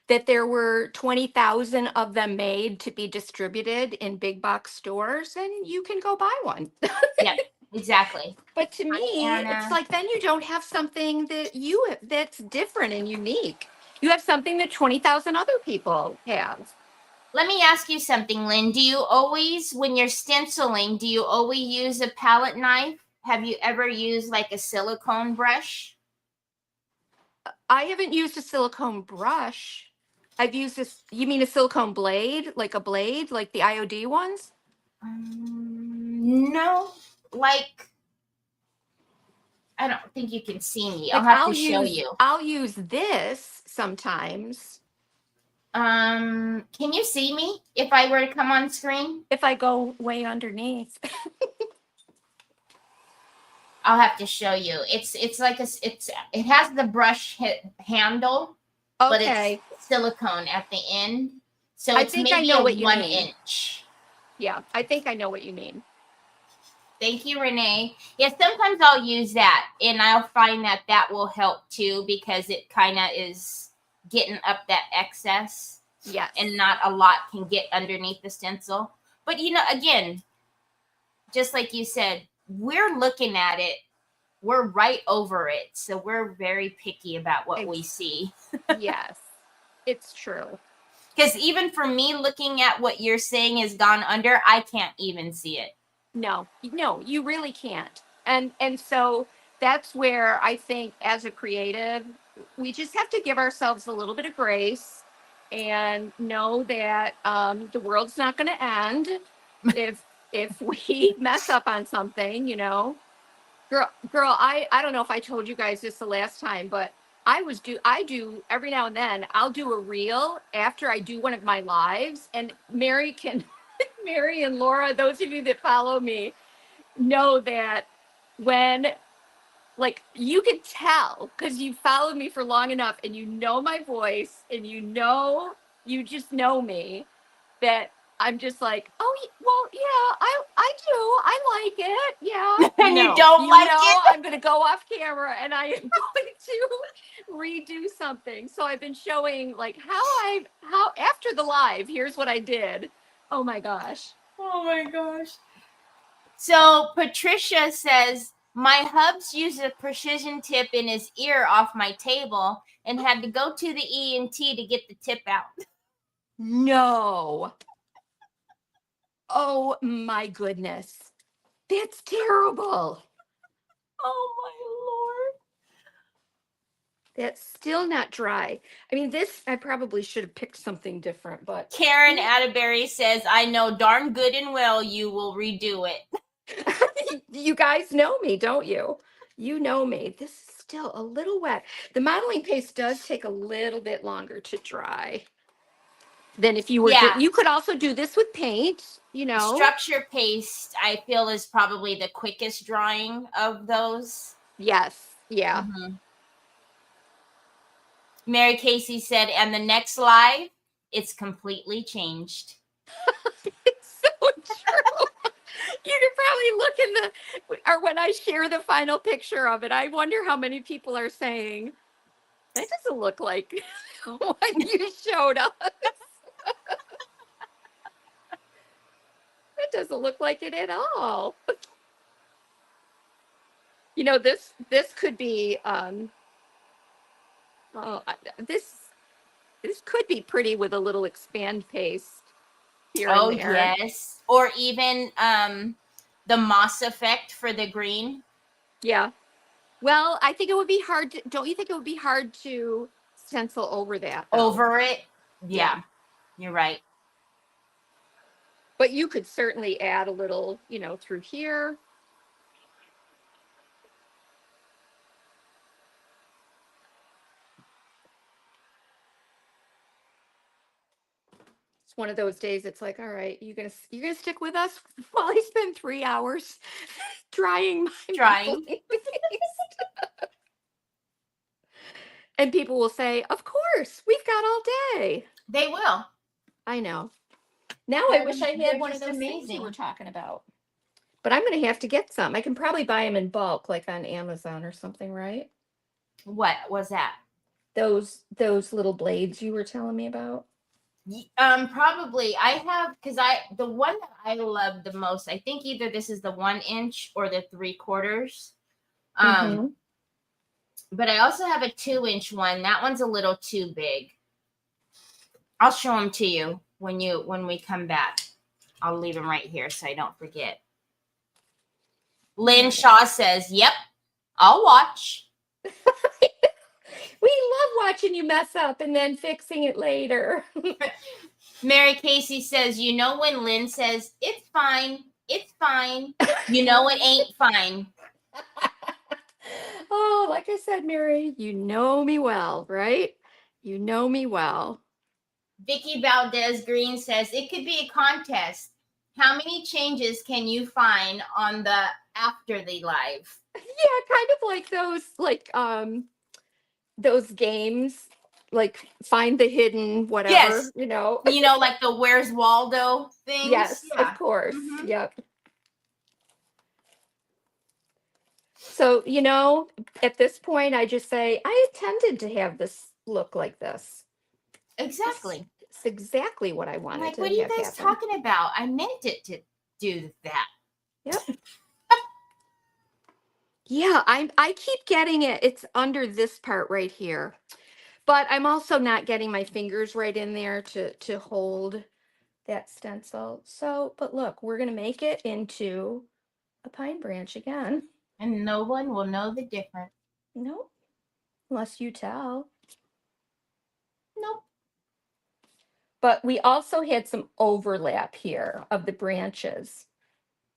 that there were 20,000 of them made to be distributed in big box stores, then you can go buy one. Yeah, exactly. But to me, it's like then you don't have something that's different and unique. You have something that 20,000 other people have. Let me ask you something, Lynn. Do you always, when you're stenciling, do you always use a palette knife? Have you ever used like a silicone brush? I haven't used a silicone brush. I've used this. You mean a silicone blade, like a blade, like the IOD ones? No, like I don't think you can see me. I'll show you. I'll use this sometimes. Can you see me if I were to come on screen? If I go way underneath. I'll have to show you. It's like it has the brush handle, but it's silicone at the end. So it's maybe I know what 1 inch. Yeah, I think I know what you mean. Thank you, Renee. Yeah, sometimes I'll use that, and I'll find that will help too because it kind of is getting up that excess. Yes. And not a lot can get underneath the stencil. But, you know, again, just like you said, we're looking at it. We're right over it. So we're very picky about what we see. Yes, it's true. Because even for me, looking at what you're saying has gone under, I can't even see it. No, you really can't. And so that's where I think as a creative, we just have to give ourselves a little bit of grace and know that the world's not going to end if we mess up on something, you know. Girl, I don't know if I told you guys this the last time, but I do every now and then, I'll do a reel after I do one of my lives, and Mary and Laura, those of you that follow me know that when, like, you can tell because you followed me for long enough and you know my voice and you just know me, that I'm just like, oh, well, yeah, I do. I like it. Yeah. And you No, don't like it? I'm going to go off camera and I am going to redo something. So I've been showing like how after the live, here's what I did. Oh my gosh. Oh my gosh. So Patricia says, my hubs used a precision tip in his ear off my table and had to go to the ENT to get the tip out. No. Oh my goodness. That's terrible. Oh my Lord. That's still not dry. I mean, this, I probably should have picked something different, but. Karen Atterbury says, I know darn good and well you will redo it. You guys know me, don't you? You know me. This is still a little wet. The modeling paste does take a little bit longer to dry than if you were you could also do this with paint, you know. Structure paste, I feel, is probably the quickest drying of those. Yes. Yeah. Mm-hmm. Mary Casey said, and the next live, it's completely changed. It's so true. You can probably look or when I share the final picture of it, I wonder how many people are saying, that doesn't look like what you showed us. It doesn't look like it at all. You know, this could be this could be pretty with a little expand paste here and there. Yes. Or even the moss effect for the green. Yeah. Well, I think it would be hard to, don't you think it would be hard to stencil over that, though? Over it? Yeah. You're right. But you could certainly add a little, you know, through here. It's one of those days. It's like, all right, you're gonna stick with us while I spend 3 hours drying my paste. And people will say, of course, we've got all day. They will. I know. Now I wish I had one of those things you were talking about. But I'm going to have to get some. I can probably buy them in bulk, like on Amazon or something, right? What was that? Those little blades you were telling me about. Probably. I have, because the one that I love the most, I think either this is the 1 inch or the 3/4. But I also have a 2-inch one. That one's a little too big. I'll show them to you when we come back. I'll leave them right here so I don't forget. Lynn Shaw says, yep, I'll watch. We love watching you mess up and then fixing it later. Mary Casey says, you know when Lynn says, it's fine, you know it ain't fine. Oh, like I said, Mary, you know me well, right? You know me well. Vicky Valdez Green says, it could be a contest. How many changes can you find on the after the live? Yeah, kind of like those games, like find the hidden whatever, yes. You know, like the Where's Waldo things. Yes, yeah. Of course. Mm-hmm. Yep. So, at this point, I just say, I intended to have this look like this. Exactly. It's exactly what I wanted. Like, what are you guys talking about? I meant it to do that. Yep. Yeah, I keep getting it. It's under this part right here. But I'm also not getting my fingers right in there to hold that stencil. So, but look, we're going to make it into a pine branch again. And no one will know the difference. Nope. Unless you tell. Nope. But we also had some overlap here of the branches.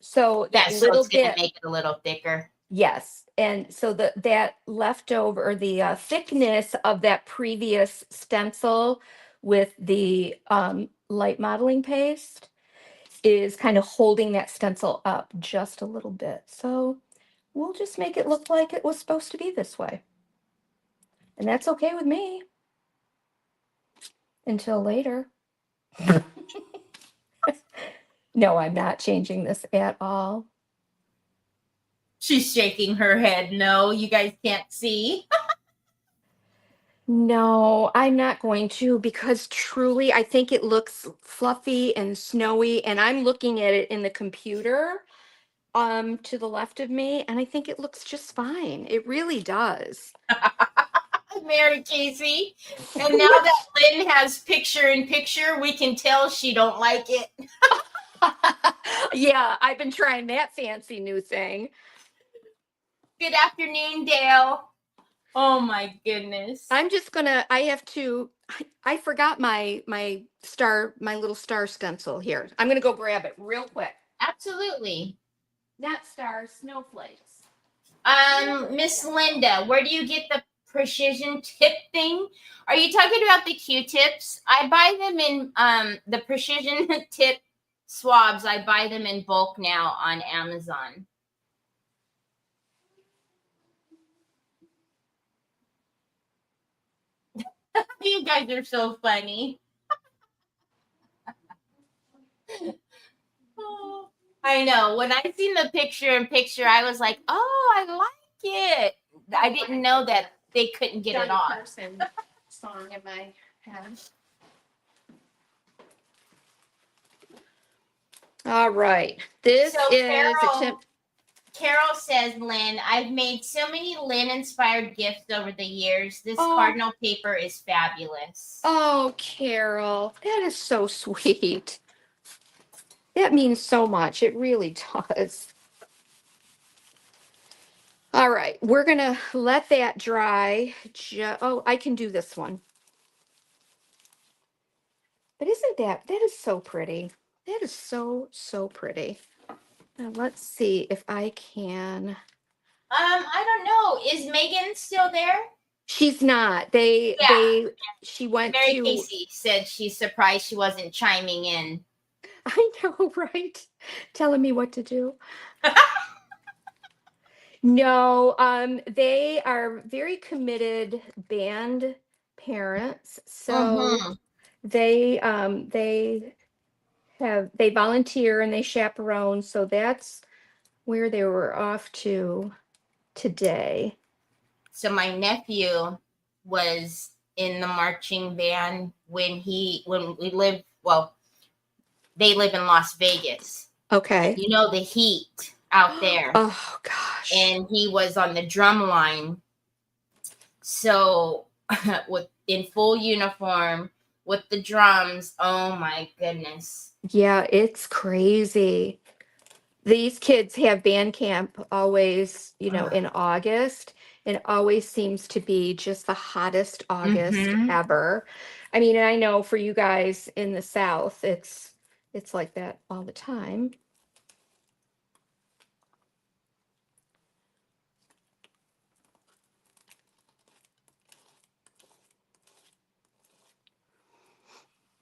So that little it's going to make it a little thicker. Yes. And so that leftover, or the thickness of that previous stencil with the light modeling paste is kind of holding that stencil up just a little bit. So we'll just make it look like it was supposed to be this way. And that's okay with me. Until later. No, I'm not changing this at all. She's shaking her head. No, you guys can't see. No, I'm not going to, because truly I think it looks fluffy and snowy, and I'm looking at it in the computer to the left of me, and I think it looks just fine. It really does. Mary Casey. And now that Lynn has picture in picture, we can tell she don't like it. Yeah, I've been trying that fancy new thing. Good afternoon, Dale. Oh my goodness. I'm just gonna, I forgot my little star stencil here. I'm gonna go grab it real quick. Absolutely. Not stars, snowflakes. Miss Linda, where do you get the precision tip thing? Are you talking about the Q-tips? I buy them in the precision tip swabs. I buy them in bulk now on Amazon. You guys are so funny. Oh, I know. When I seen the picture in picture, I was like, oh, I like it. I didn't know that they couldn't get it off. Song in my head. All right. This So is a tip. Carol says, Lynn, I've made so many Lynn-inspired gifts over the years. This cardinal paper is fabulous. Oh, Carol, that is so sweet. That means so much. It really does. All right, we're going to let that dry. Oh, I can do this one. But isn't that is so pretty. That is so, so pretty. Now let's see if I can. I don't know. Is Megan still there? She's not. She went Mary to. Casey said she's surprised she wasn't chiming in. I know, right? Telling me what to do. No, they are very committed band parents. So they volunteer and they chaperone. So that's where they were off to today. So my nephew was in the marching band when we lived, well, they live in Las Vegas. Okay. You know, the heat out there. Oh gosh. And he was on the drum line. So in full uniform with the drums. Oh my goodness. Yeah, it's crazy. These kids have band camp always, in August. It always seems to be just the hottest August ever. I mean, and I know for you guys in the South, it's like that all the time.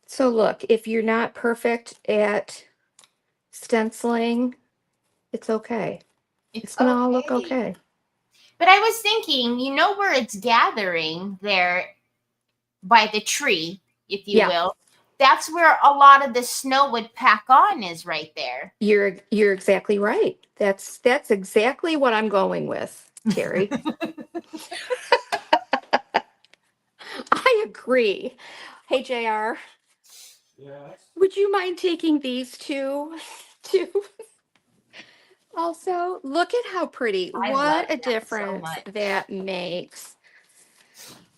So look, if you're not perfect at stenciling, it's okay. It's gonna all look okay. But I was thinking, where it's gathering there by the tree, if you will, that's where a lot of the snow would pack on, is right there. You're exactly right. That's exactly what I'm going with, Teri. I agree. Hey, JR. Yes. Would you mind taking these two too? Also, look at how pretty. What a difference that makes.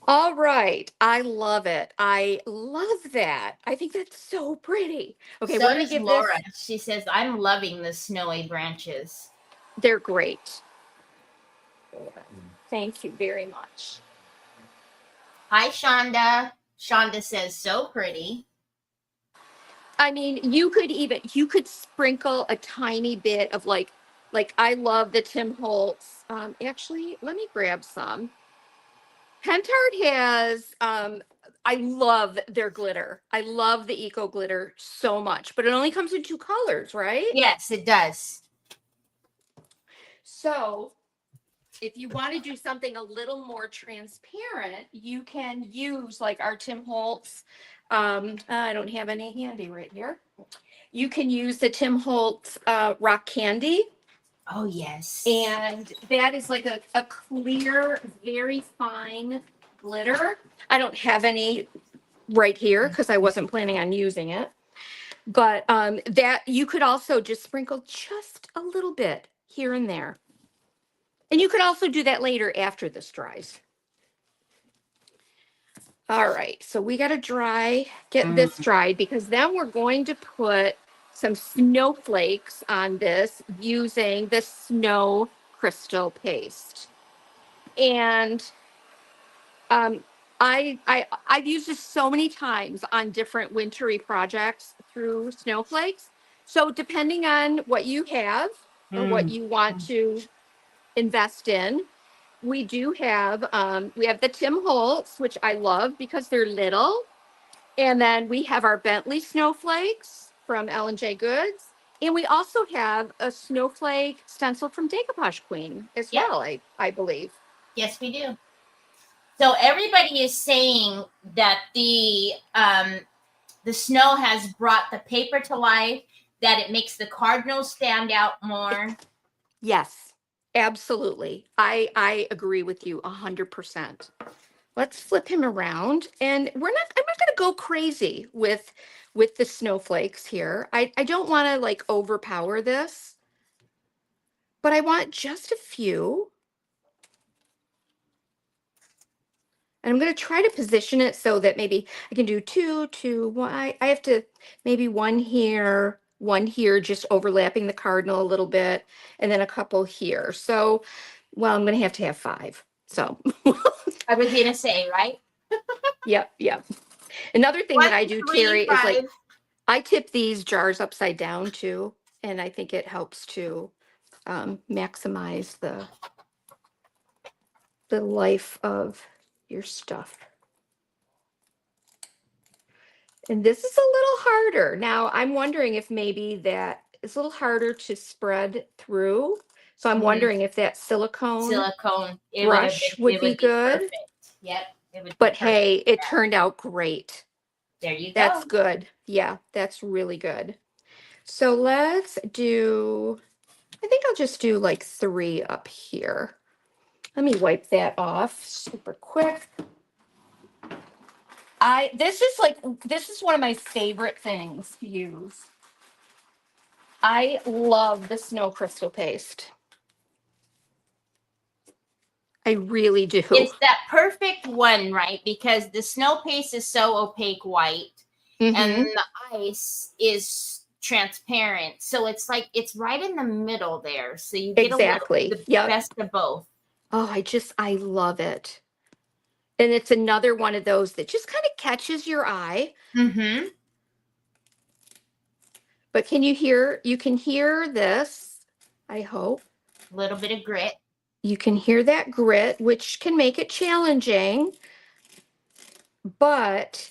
All right. I love it. I love that. I think that's so pretty. Okay, So we're gonna does give Laura. this. She says, I'm loving the snowy branches. They're great. Thank you very much. Hi, Shonda. Shonda says, so pretty. I mean, you could sprinkle a tiny bit of like like I love the Tim Holtz. Actually, let me grab some. Pentard has, I love their glitter. I love the Eco Glitter so much, but it only comes in 2 colors, right? Yes, it does. So if you want to do something a little more transparent, you can use like our Tim Holtz. I don't have any handy right here. You can use the Tim Holtz Rock Candy. Oh, yes. And that is like a clear, very fine glitter. I don't have any right here because I wasn't planning on using it. But that you could also just sprinkle just a little bit here and there. And you could also do that later after this dries. All right, so we got to get this dried because then we're going to put some snowflakes on this using the snow crystal paste. And I've used this so many times on different wintry projects through snowflakes. So depending on what you have or what you want to invest in, we do have we have the Tim Holtz, which I love because they're little. And then we have our Bentley snowflakes from Ellen J Goods. And we also have a snowflake stencil from Decoupage Queen as well, I believe. Yes, we do. So everybody is saying that the snow has brought the paper to life, that it makes the cardinals stand out more. Yes, absolutely. I agree with you 100%. Let's flip him around, and I'm not going to go crazy with the snowflakes here. I don't want to like overpower this, but I want just a few. And I'm going to try to position it so that maybe I can do 2, 2, 1. I have to maybe one here, just overlapping the cardinal a little bit, and then a couple here. So, well, I'm going to have 5. So I was going to say, right? Yep. Another thing that I do, Teri, is like I tip these jars upside down too, and I think it helps to maximize the life of your stuff. And this is a little harder. Now, I'm wondering if maybe that is a little harder to spread through. So I'm wondering if that silicone brush would be good. Perfect. Yep. It would but hey, it turned out great. There you go. That's good. Yeah, that's really good. So let's do, I think I'll just do like 3 up here. Let me wipe that off super quick. This is one of my favorite things to use. I love the snow crystal paste. I really do. It's that perfect one, right? Because the snow paste is so opaque white, and the ice is transparent. So it's like it's right in the middle there. So you get the best of both. Oh, I love it. And it's another one of those that just kind of catches your eye. But you can hear this, I hope. A little bit of grit. You can hear that grit, which can make it challenging. But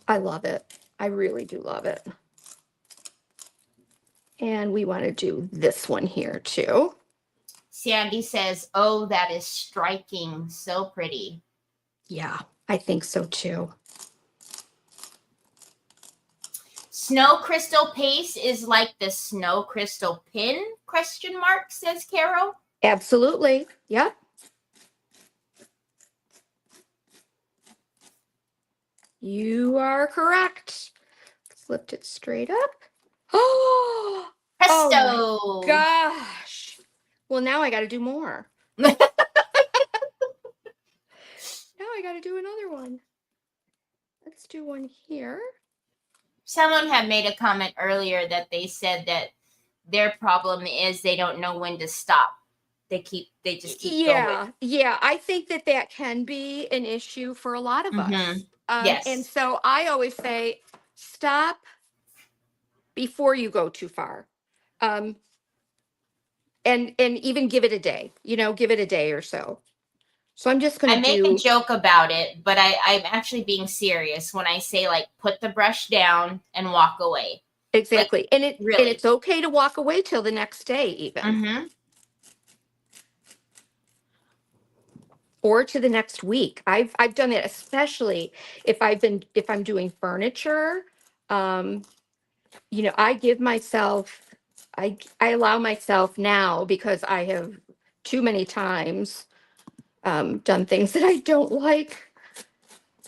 I love it. I really do love it. And we want to do this one here too. Sandy says, oh, that is striking. So pretty. Yeah, I think so too. Snow crystal paste is like the snow crystal pin, ? Says Carol. Absolutely. Yep. You are correct. Flipped it straight up. Oh, presto. Oh my gosh. Well, now I got to do more. Now I got to do another one. Let's do one here. Someone had made a comment earlier that they said that their problem is they don't know when to stop. They just keep going. Yeah. I think that can be an issue for a lot of us. Yes. And so I always say, stop before you go too far. and even give it a day, give it a day or so. So I'm just going to make a joke about it, but I'm actually being serious when I say, like, put the brush down and walk away. Exactly. Like, and really. it's okay to walk away till the next day even. Mm-hmm. Or to the next week. I've done it, especially if I'm doing furniture. I give myself, I allow myself now, because I have too many times done things that I don't like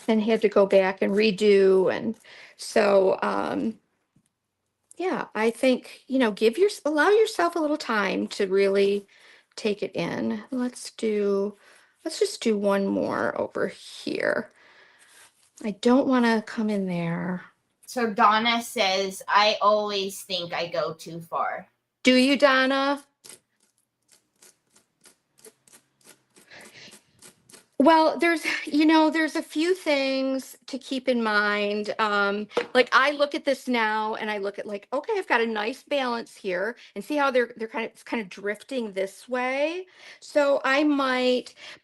and had to go back and redo. And so, yeah, I think, allow yourself a little time to really take it in. Let's just do one more over here. I don't want to come in there. So Donna says, I always think I go too far. Do you, Donna? Well, there's a few things to keep in mind. Like, I look at this now and I look at, like, okay, I've got a nice balance here, and see how they're it's kind of drifting this way. So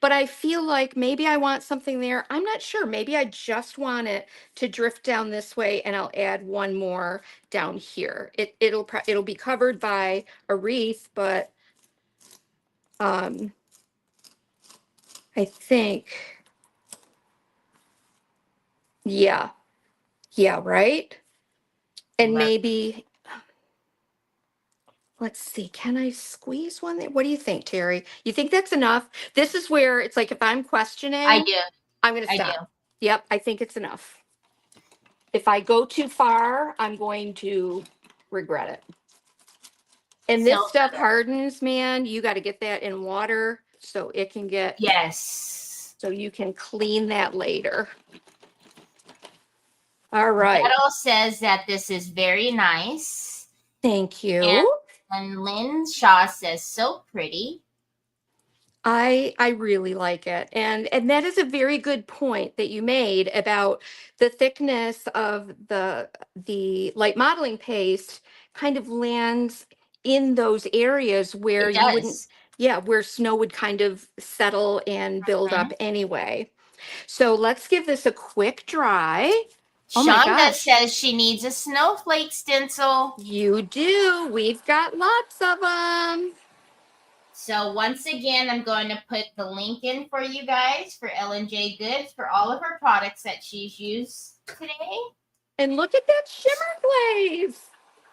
but I feel like maybe I want something there. I'm not sure. Maybe I just want it to drift down this way, and I'll add one more down here. It'll be covered by a wreath, but I think, yeah. Yeah, right? And maybe, let's see, can I squeeze one there? What do you think, Teri? You think that's enough? This is where it's like, if I'm questioning, I do. I'm going to I stop. do. Yep, I think it's enough. If I go too far, I'm going to regret it. And this stuff hardens, man. You got to get that in water so it can get, yes, so you can clean that later. All right. Metal says that this is very nice. Thank you. And Lynn Shaw says, so pretty. I really like it. And that is a very good point that you made about the thickness of the light modeling paste kind of lands in those areas where It you wouldn't, does. yeah, where snow would kind of settle and build up anyway. So let's give this a quick dry. Oh my Shonda gosh. says she needs a snowflake stencil. You do. We've got lots of them. So once again, I'm going to put the link in for you guys for Ellen J Goods for all of her products that she's used today. And look at that shimmer glaze.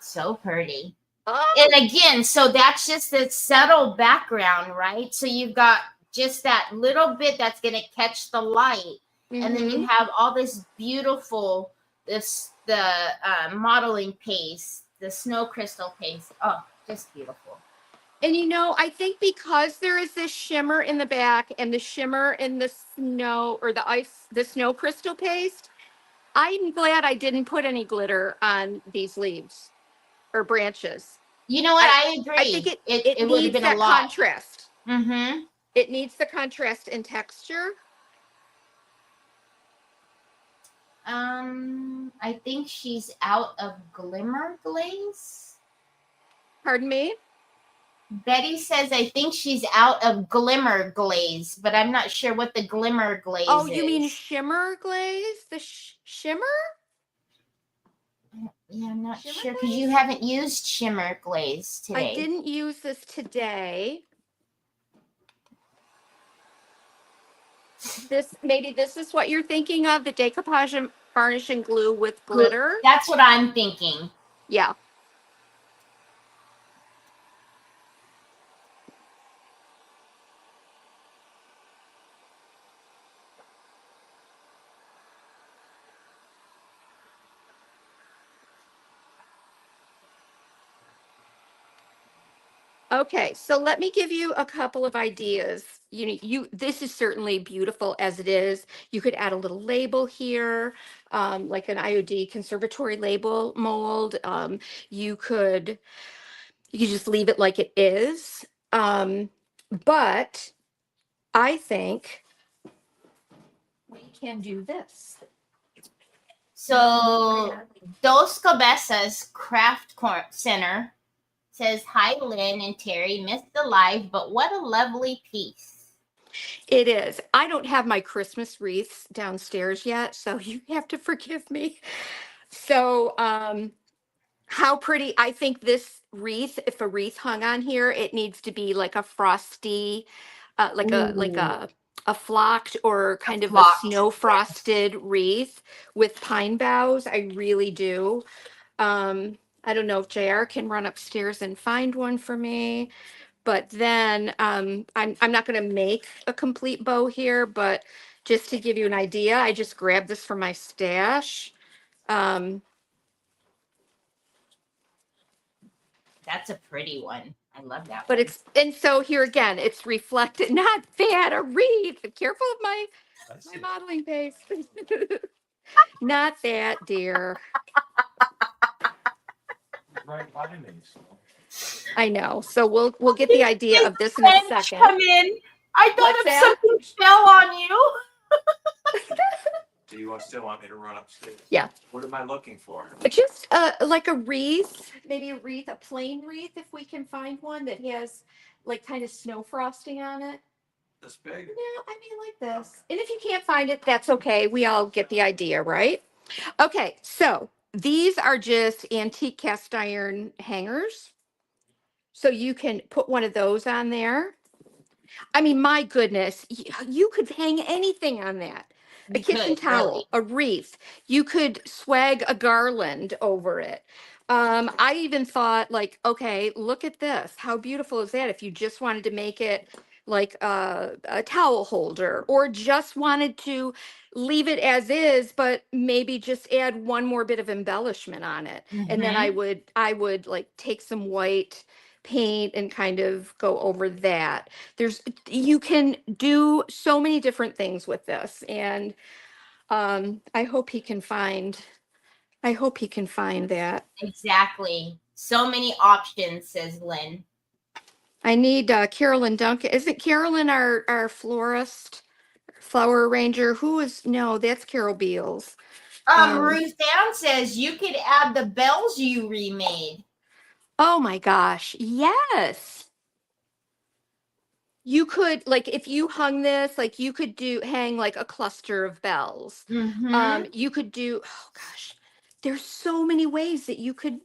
So pretty. Oh. And again, so that's just the subtle background, right? So you've got just that little bit that's going to catch the light. And then you have all this beautiful, the modeling paste, the snow crystal paste. Oh, just beautiful. And I think because there is this shimmer in the back and the shimmer in the snow or the snow crystal paste, I'm glad I didn't put any glitter on these leaves or branches. You know what? I agree. I think it would have needs been that a lot. contrast. Mm-hmm. It needs the contrast in texture. I think she's out of glimmer glaze. Pardon me? Betty says, I think she's out of glimmer glaze, but I'm not sure what the glimmer glaze is. Oh, you mean shimmer glaze? The shimmer? Yeah, I'm not sure because you haven't used shimmer glaze today. I didn't use this today. Maybe this is what you're thinking of, the decoupage and varnish and glue with glitter. That's what I'm thinking. Yeah. Okay, so let me give you a couple of ideas. This is certainly beautiful as it is. You could add a little label here, like an IOD conservatory label mold. You could just leave it like it is. But I think we can do this. So Dos Cabezas Craft Center says, hi, Lynn and Teri. Missed the live, but what a lovely piece. It is. I don't have my Christmas wreaths downstairs yet, so you have to forgive me. So, how pretty. I think this wreath, if a wreath hung on here, it needs to be like a frosty, like a flocked or kind of a snow frosted wreath with pine boughs. I really do. I don't know if JR can run upstairs and find one for me, but then I'm not going to make a complete bow here, but just to give you an idea, I just grabbed this from my stash. That's a pretty one. I love that But one. and so here again, it's reflected, not that, a wreath. Careful of my modeling base. Not that, dear. Right by me. I know. So we'll get the idea of this in a second. Come in. I thought What's if that? something fell on you. Do you still want me to run upstairs? Yeah. What am I looking for? Just like a wreath, maybe a wreath, a plain wreath, if we can find one that has like kind of snow frosting on it. This big? No, I mean like this. And if you can't find it, that's okay. We all get the idea, right? Okay, so these are just antique cast iron hangers. So you can put one of those on there. I mean, my goodness, you could hang anything on that. A kitchen towel, a wreath. You could swag a garland over it. I even thought like, okay, look at this. How beautiful is that? If you just wanted to make it like a towel holder or just wanted to leave it as is, but maybe just add one more bit of embellishment on it. And then I would like take some white paint and kind of go over that. You can do so many different things with this, and I hope he can find that. Exactly. So many options, says Lynn. I need Carolyn Duncan. Isn't Carolyn our florist, flower arranger? No, that's Carol Beals. Ruth Down says you could add the bells you remade. Oh my gosh, yes. You could, like, if you hung this, like, you could hang like a cluster of bells. You could do, oh gosh, there's so many ways that you could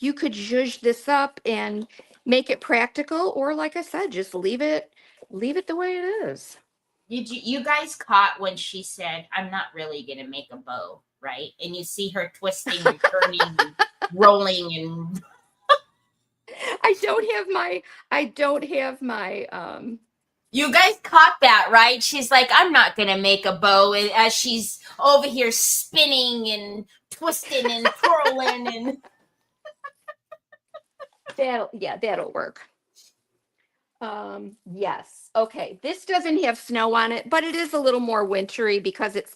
zhuzh this up and make it practical, or like I said, just leave it the way it is. Did you guys caught when she said, I'm not really gonna make a bow, right? And you see her twisting and turning and rolling and I don't have my you guys caught that, right? She's like, I'm not gonna make a bow, and as she's over here spinning and twisting and twirling and that'll work. Yes. Okay. This doesn't have snow on it, but it is a little more wintry because it's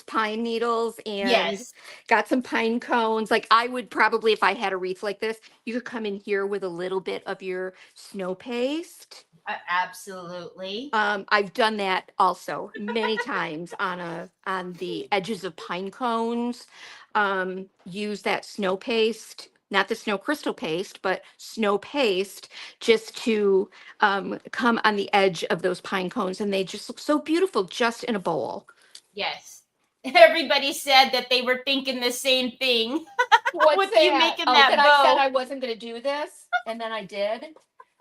pine needles and got some pine cones. Like I would probably, if I had a wreath like this, you could come in here with a little bit of your snow paste. Absolutely. I've done that also many times on the edges of pine cones. Use that snow paste, not the snow crystal paste, but snow paste, just to come on the edge of those pine cones, and they just look so beautiful just in a bowl. Yes. Everybody said that they were thinking the same thing. What's you making that bow? I said I wasn't going to do this, and then I did.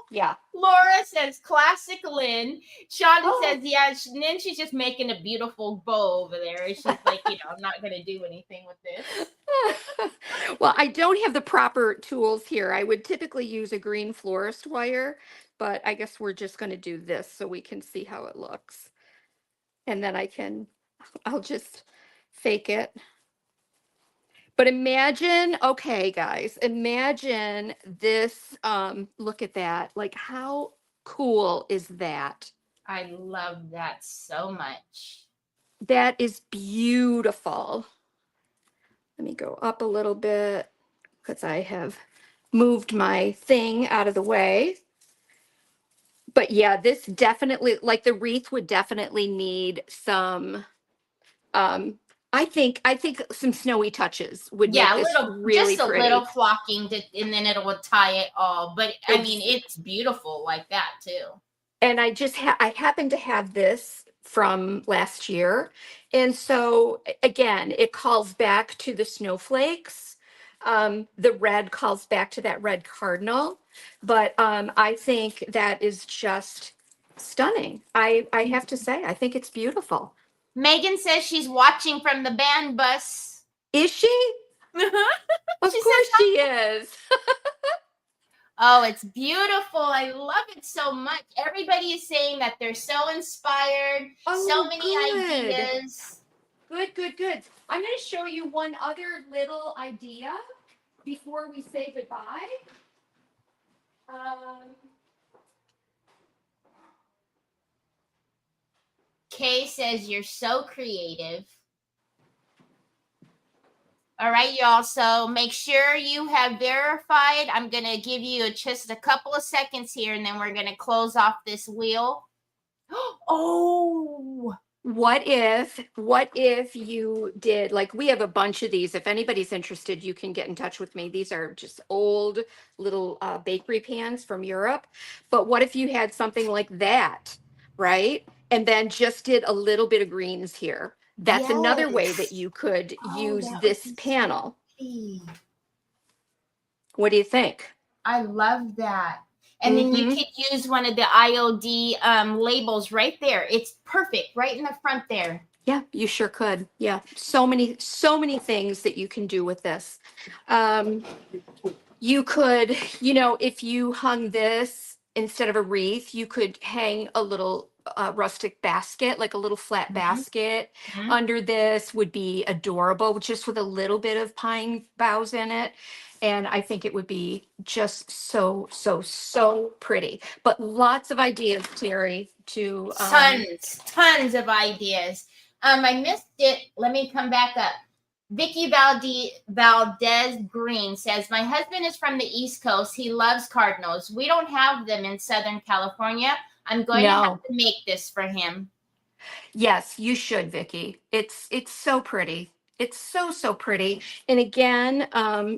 Yeah. Laura says classic Lynn. Shonda says, yeah, and then she's just making a beautiful bow over there. And she's like, I'm not going to do anything with this. Well, I don't have the proper tools here. I would typically use a green florist wire, but I guess we're just going to do this so we can see how it looks. And then I'll just fake it. But imagine, okay, guys, imagine this. Look at that. Like, how cool is that? I love that so much. That is beautiful. Let me go up a little bit because I have moved my thing out of the way. But yeah, this definitely, like the wreath would definitely need some I think some snowy touches would make this really just a pretty. little flocking, and then it will tie it all. But I mean, it's beautiful like that too. And I happen to have this from last year, and so again, it calls back to the snowflakes. The red calls back to that red cardinal, but I think that is just stunning. I have to say, I think it's beautiful. Megan says she's watching from the band bus. Is she? Of course she is. Oh, it's beautiful. I love it so much. Everybody is saying that they're so inspired. So many ideas. Good. I'm going to show you one other little idea before we say goodbye. Kay says you're so creative. All right, y'all. So make sure you have verified. I'm going to give you just a couple of seconds here, and then we're going to close off this wheel. Oh, what if you did, like, we have a bunch of these. If anybody's interested, you can get in touch with me. These are just old little bakery pans from Europe. But what if you had something like that, right? And then just did a little bit of greens here. That's another way that you could use this panel. What do you think? I love that. And then you could use one of the IOD labels right there. It's perfect right in the front there. Yeah, you sure could. Yeah, so many things that you can do with this. You could, if you hung this instead of a wreath, you could hang a little rustic basket, like a little flat basket under this. Would be adorable, just with a little bit of pine boughs in it. And I think it would be just so pretty. But lots of ideas, Teri, to tons of ideas. I missed it. Let me come back up. Vicky Valdez Green says, my husband is from the East Coast. He loves cardinals. We don't have them in Southern California. I'm going to have to make this for him. Yes, you should, Vicky. It's so pretty. It's so pretty. And again,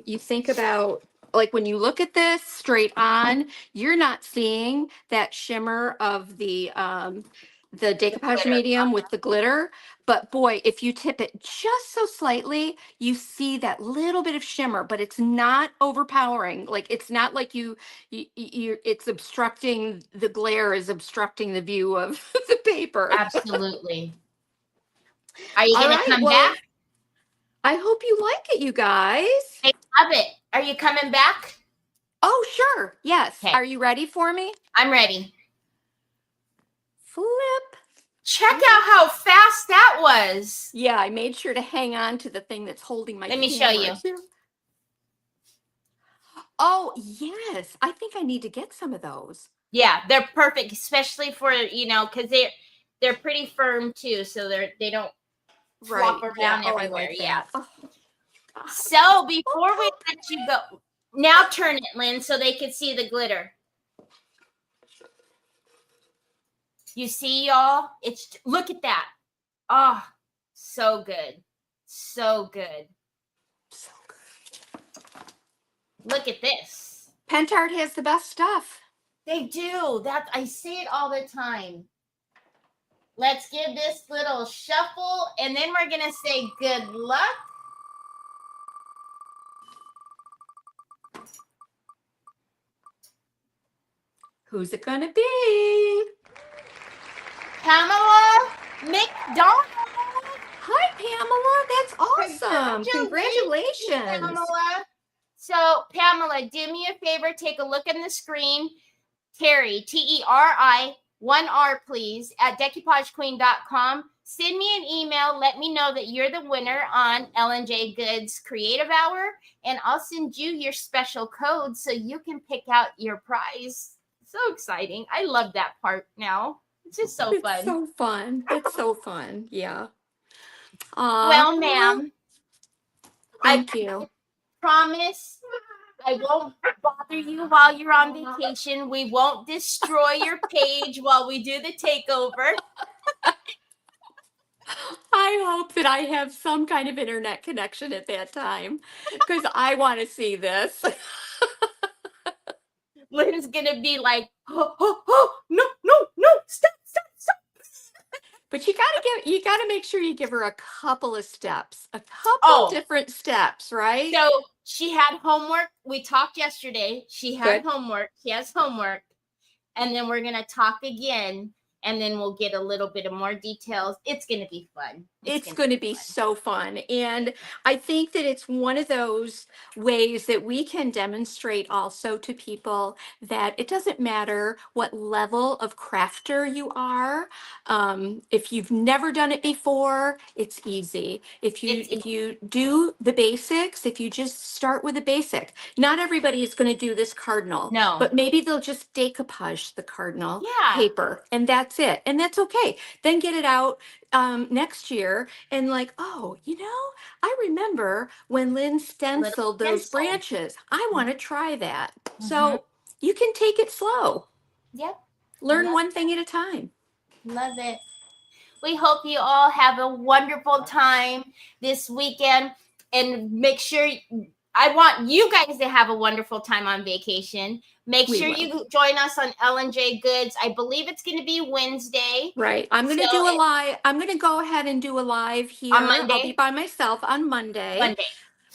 you think about, like, when you look at this straight on, you're not seeing that shimmer of the decoupage medium with the glitter. But boy, if you tip it just so slightly, you see that little bit of shimmer, but it's not overpowering. Like, it's not like it's obstructing, the glare is obstructing the view of the paper. Absolutely. Are you going to come back? I hope you like it, you guys. I love it. Are you coming back? Oh, sure. Yes. Okay. Are you ready for me? I'm ready. Flip. Check out how fast that was. Yeah, I made sure to hang on to the thing that's holding my camera. Let me show you. Oh, yes. I think I need to get some of those. Yeah, they're perfect, especially for, because they're pretty firm too, so they don't flop around everywhere. Like yeah. Oh. So before we let you go, now turn it, Lynn, so they can see the glitter. You see, y'all? Look at that. Oh, so good. So good. So good. Look at this. Pentart has the best stuff. They do. I see it all the time. Let's give this little shuffle, and then we're going to say good luck. Who's it going to be? Pamela McDonald. Hi, Pamela. That's awesome. Congratulations. Pamela. So, Pamela, do me a favor. Take a look in the screen. Teri, Teri, 1R, please, at decoupagequeen.com. Send me an email. Let me know that you're the winner on Ellen J Goods Creative Hour, and I'll send you your special code so you can pick out your prize. So exciting. I love that part now. It's just so fun. It's so fun. It's so fun. Yeah. Well, ma'am. Thank you. Promise I won't bother you while you're on vacation. We won't destroy your page while we do the takeover. I hope that I have some kind of internet connection at that time because I want to see this. Lynn's gonna be like, no, no, no, stop, stop, stop. But you gotta make sure you give her a couple of steps, a couple different steps, right? So she had homework. We talked yesterday. She had homework. She has homework. And then we're gonna talk again. And then we'll get a little bit of more details. It's going to be fun. It's going to be so fun. And I think that it's one of those ways that we can demonstrate also to people that it doesn't matter what level of crafter you are. If you've never done it before, it's easy. If you do the basics, if you just start with the basic, not everybody is going to do this cardinal. No. But maybe they'll just decoupage the cardinal paper and that's it. And that's okay. Then get it out next year and like, oh, I remember when Lynn stenciled those branches. I want to try that. So you can take it slow. Yep. Learn one thing at a time. Love it. We hope you all have a wonderful time this weekend, and make sure I want you guys to have a wonderful time on vacation. Make sure you join us on Ellen J Goods. I believe it's going to be Wednesday. Right. I'm going to do a live. I'm going to go ahead and do a live here. On Monday. I'll be by myself on Monday.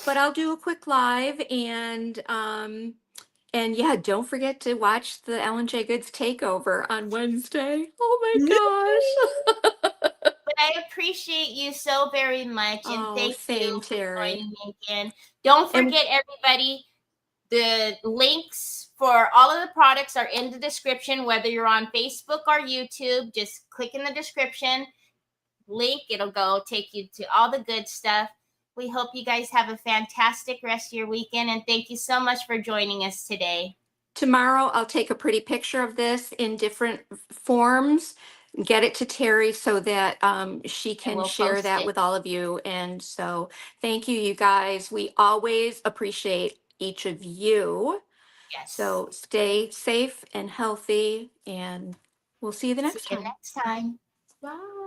But I'll do a quick live and yeah, don't forget to watch the Ellen J Goods takeover on Wednesday. Oh my gosh. But I appreciate you so very much. And thank you for Teri. joining me again. Don't forget, everybody, the links for all of the products are in the description, whether you're on Facebook or YouTube. Just click in the description link. It'll take you to all the good stuff. We hope you guys have a fantastic rest of your weekend, and thank you so much for joining us today. Tomorrow, I'll take a pretty picture of this in different forms, get it to Teri so that she can share that with all of you. And so thank you, you guys. We always appreciate each of you. Yes. So stay safe and healthy, and we'll see you the next time. Bye.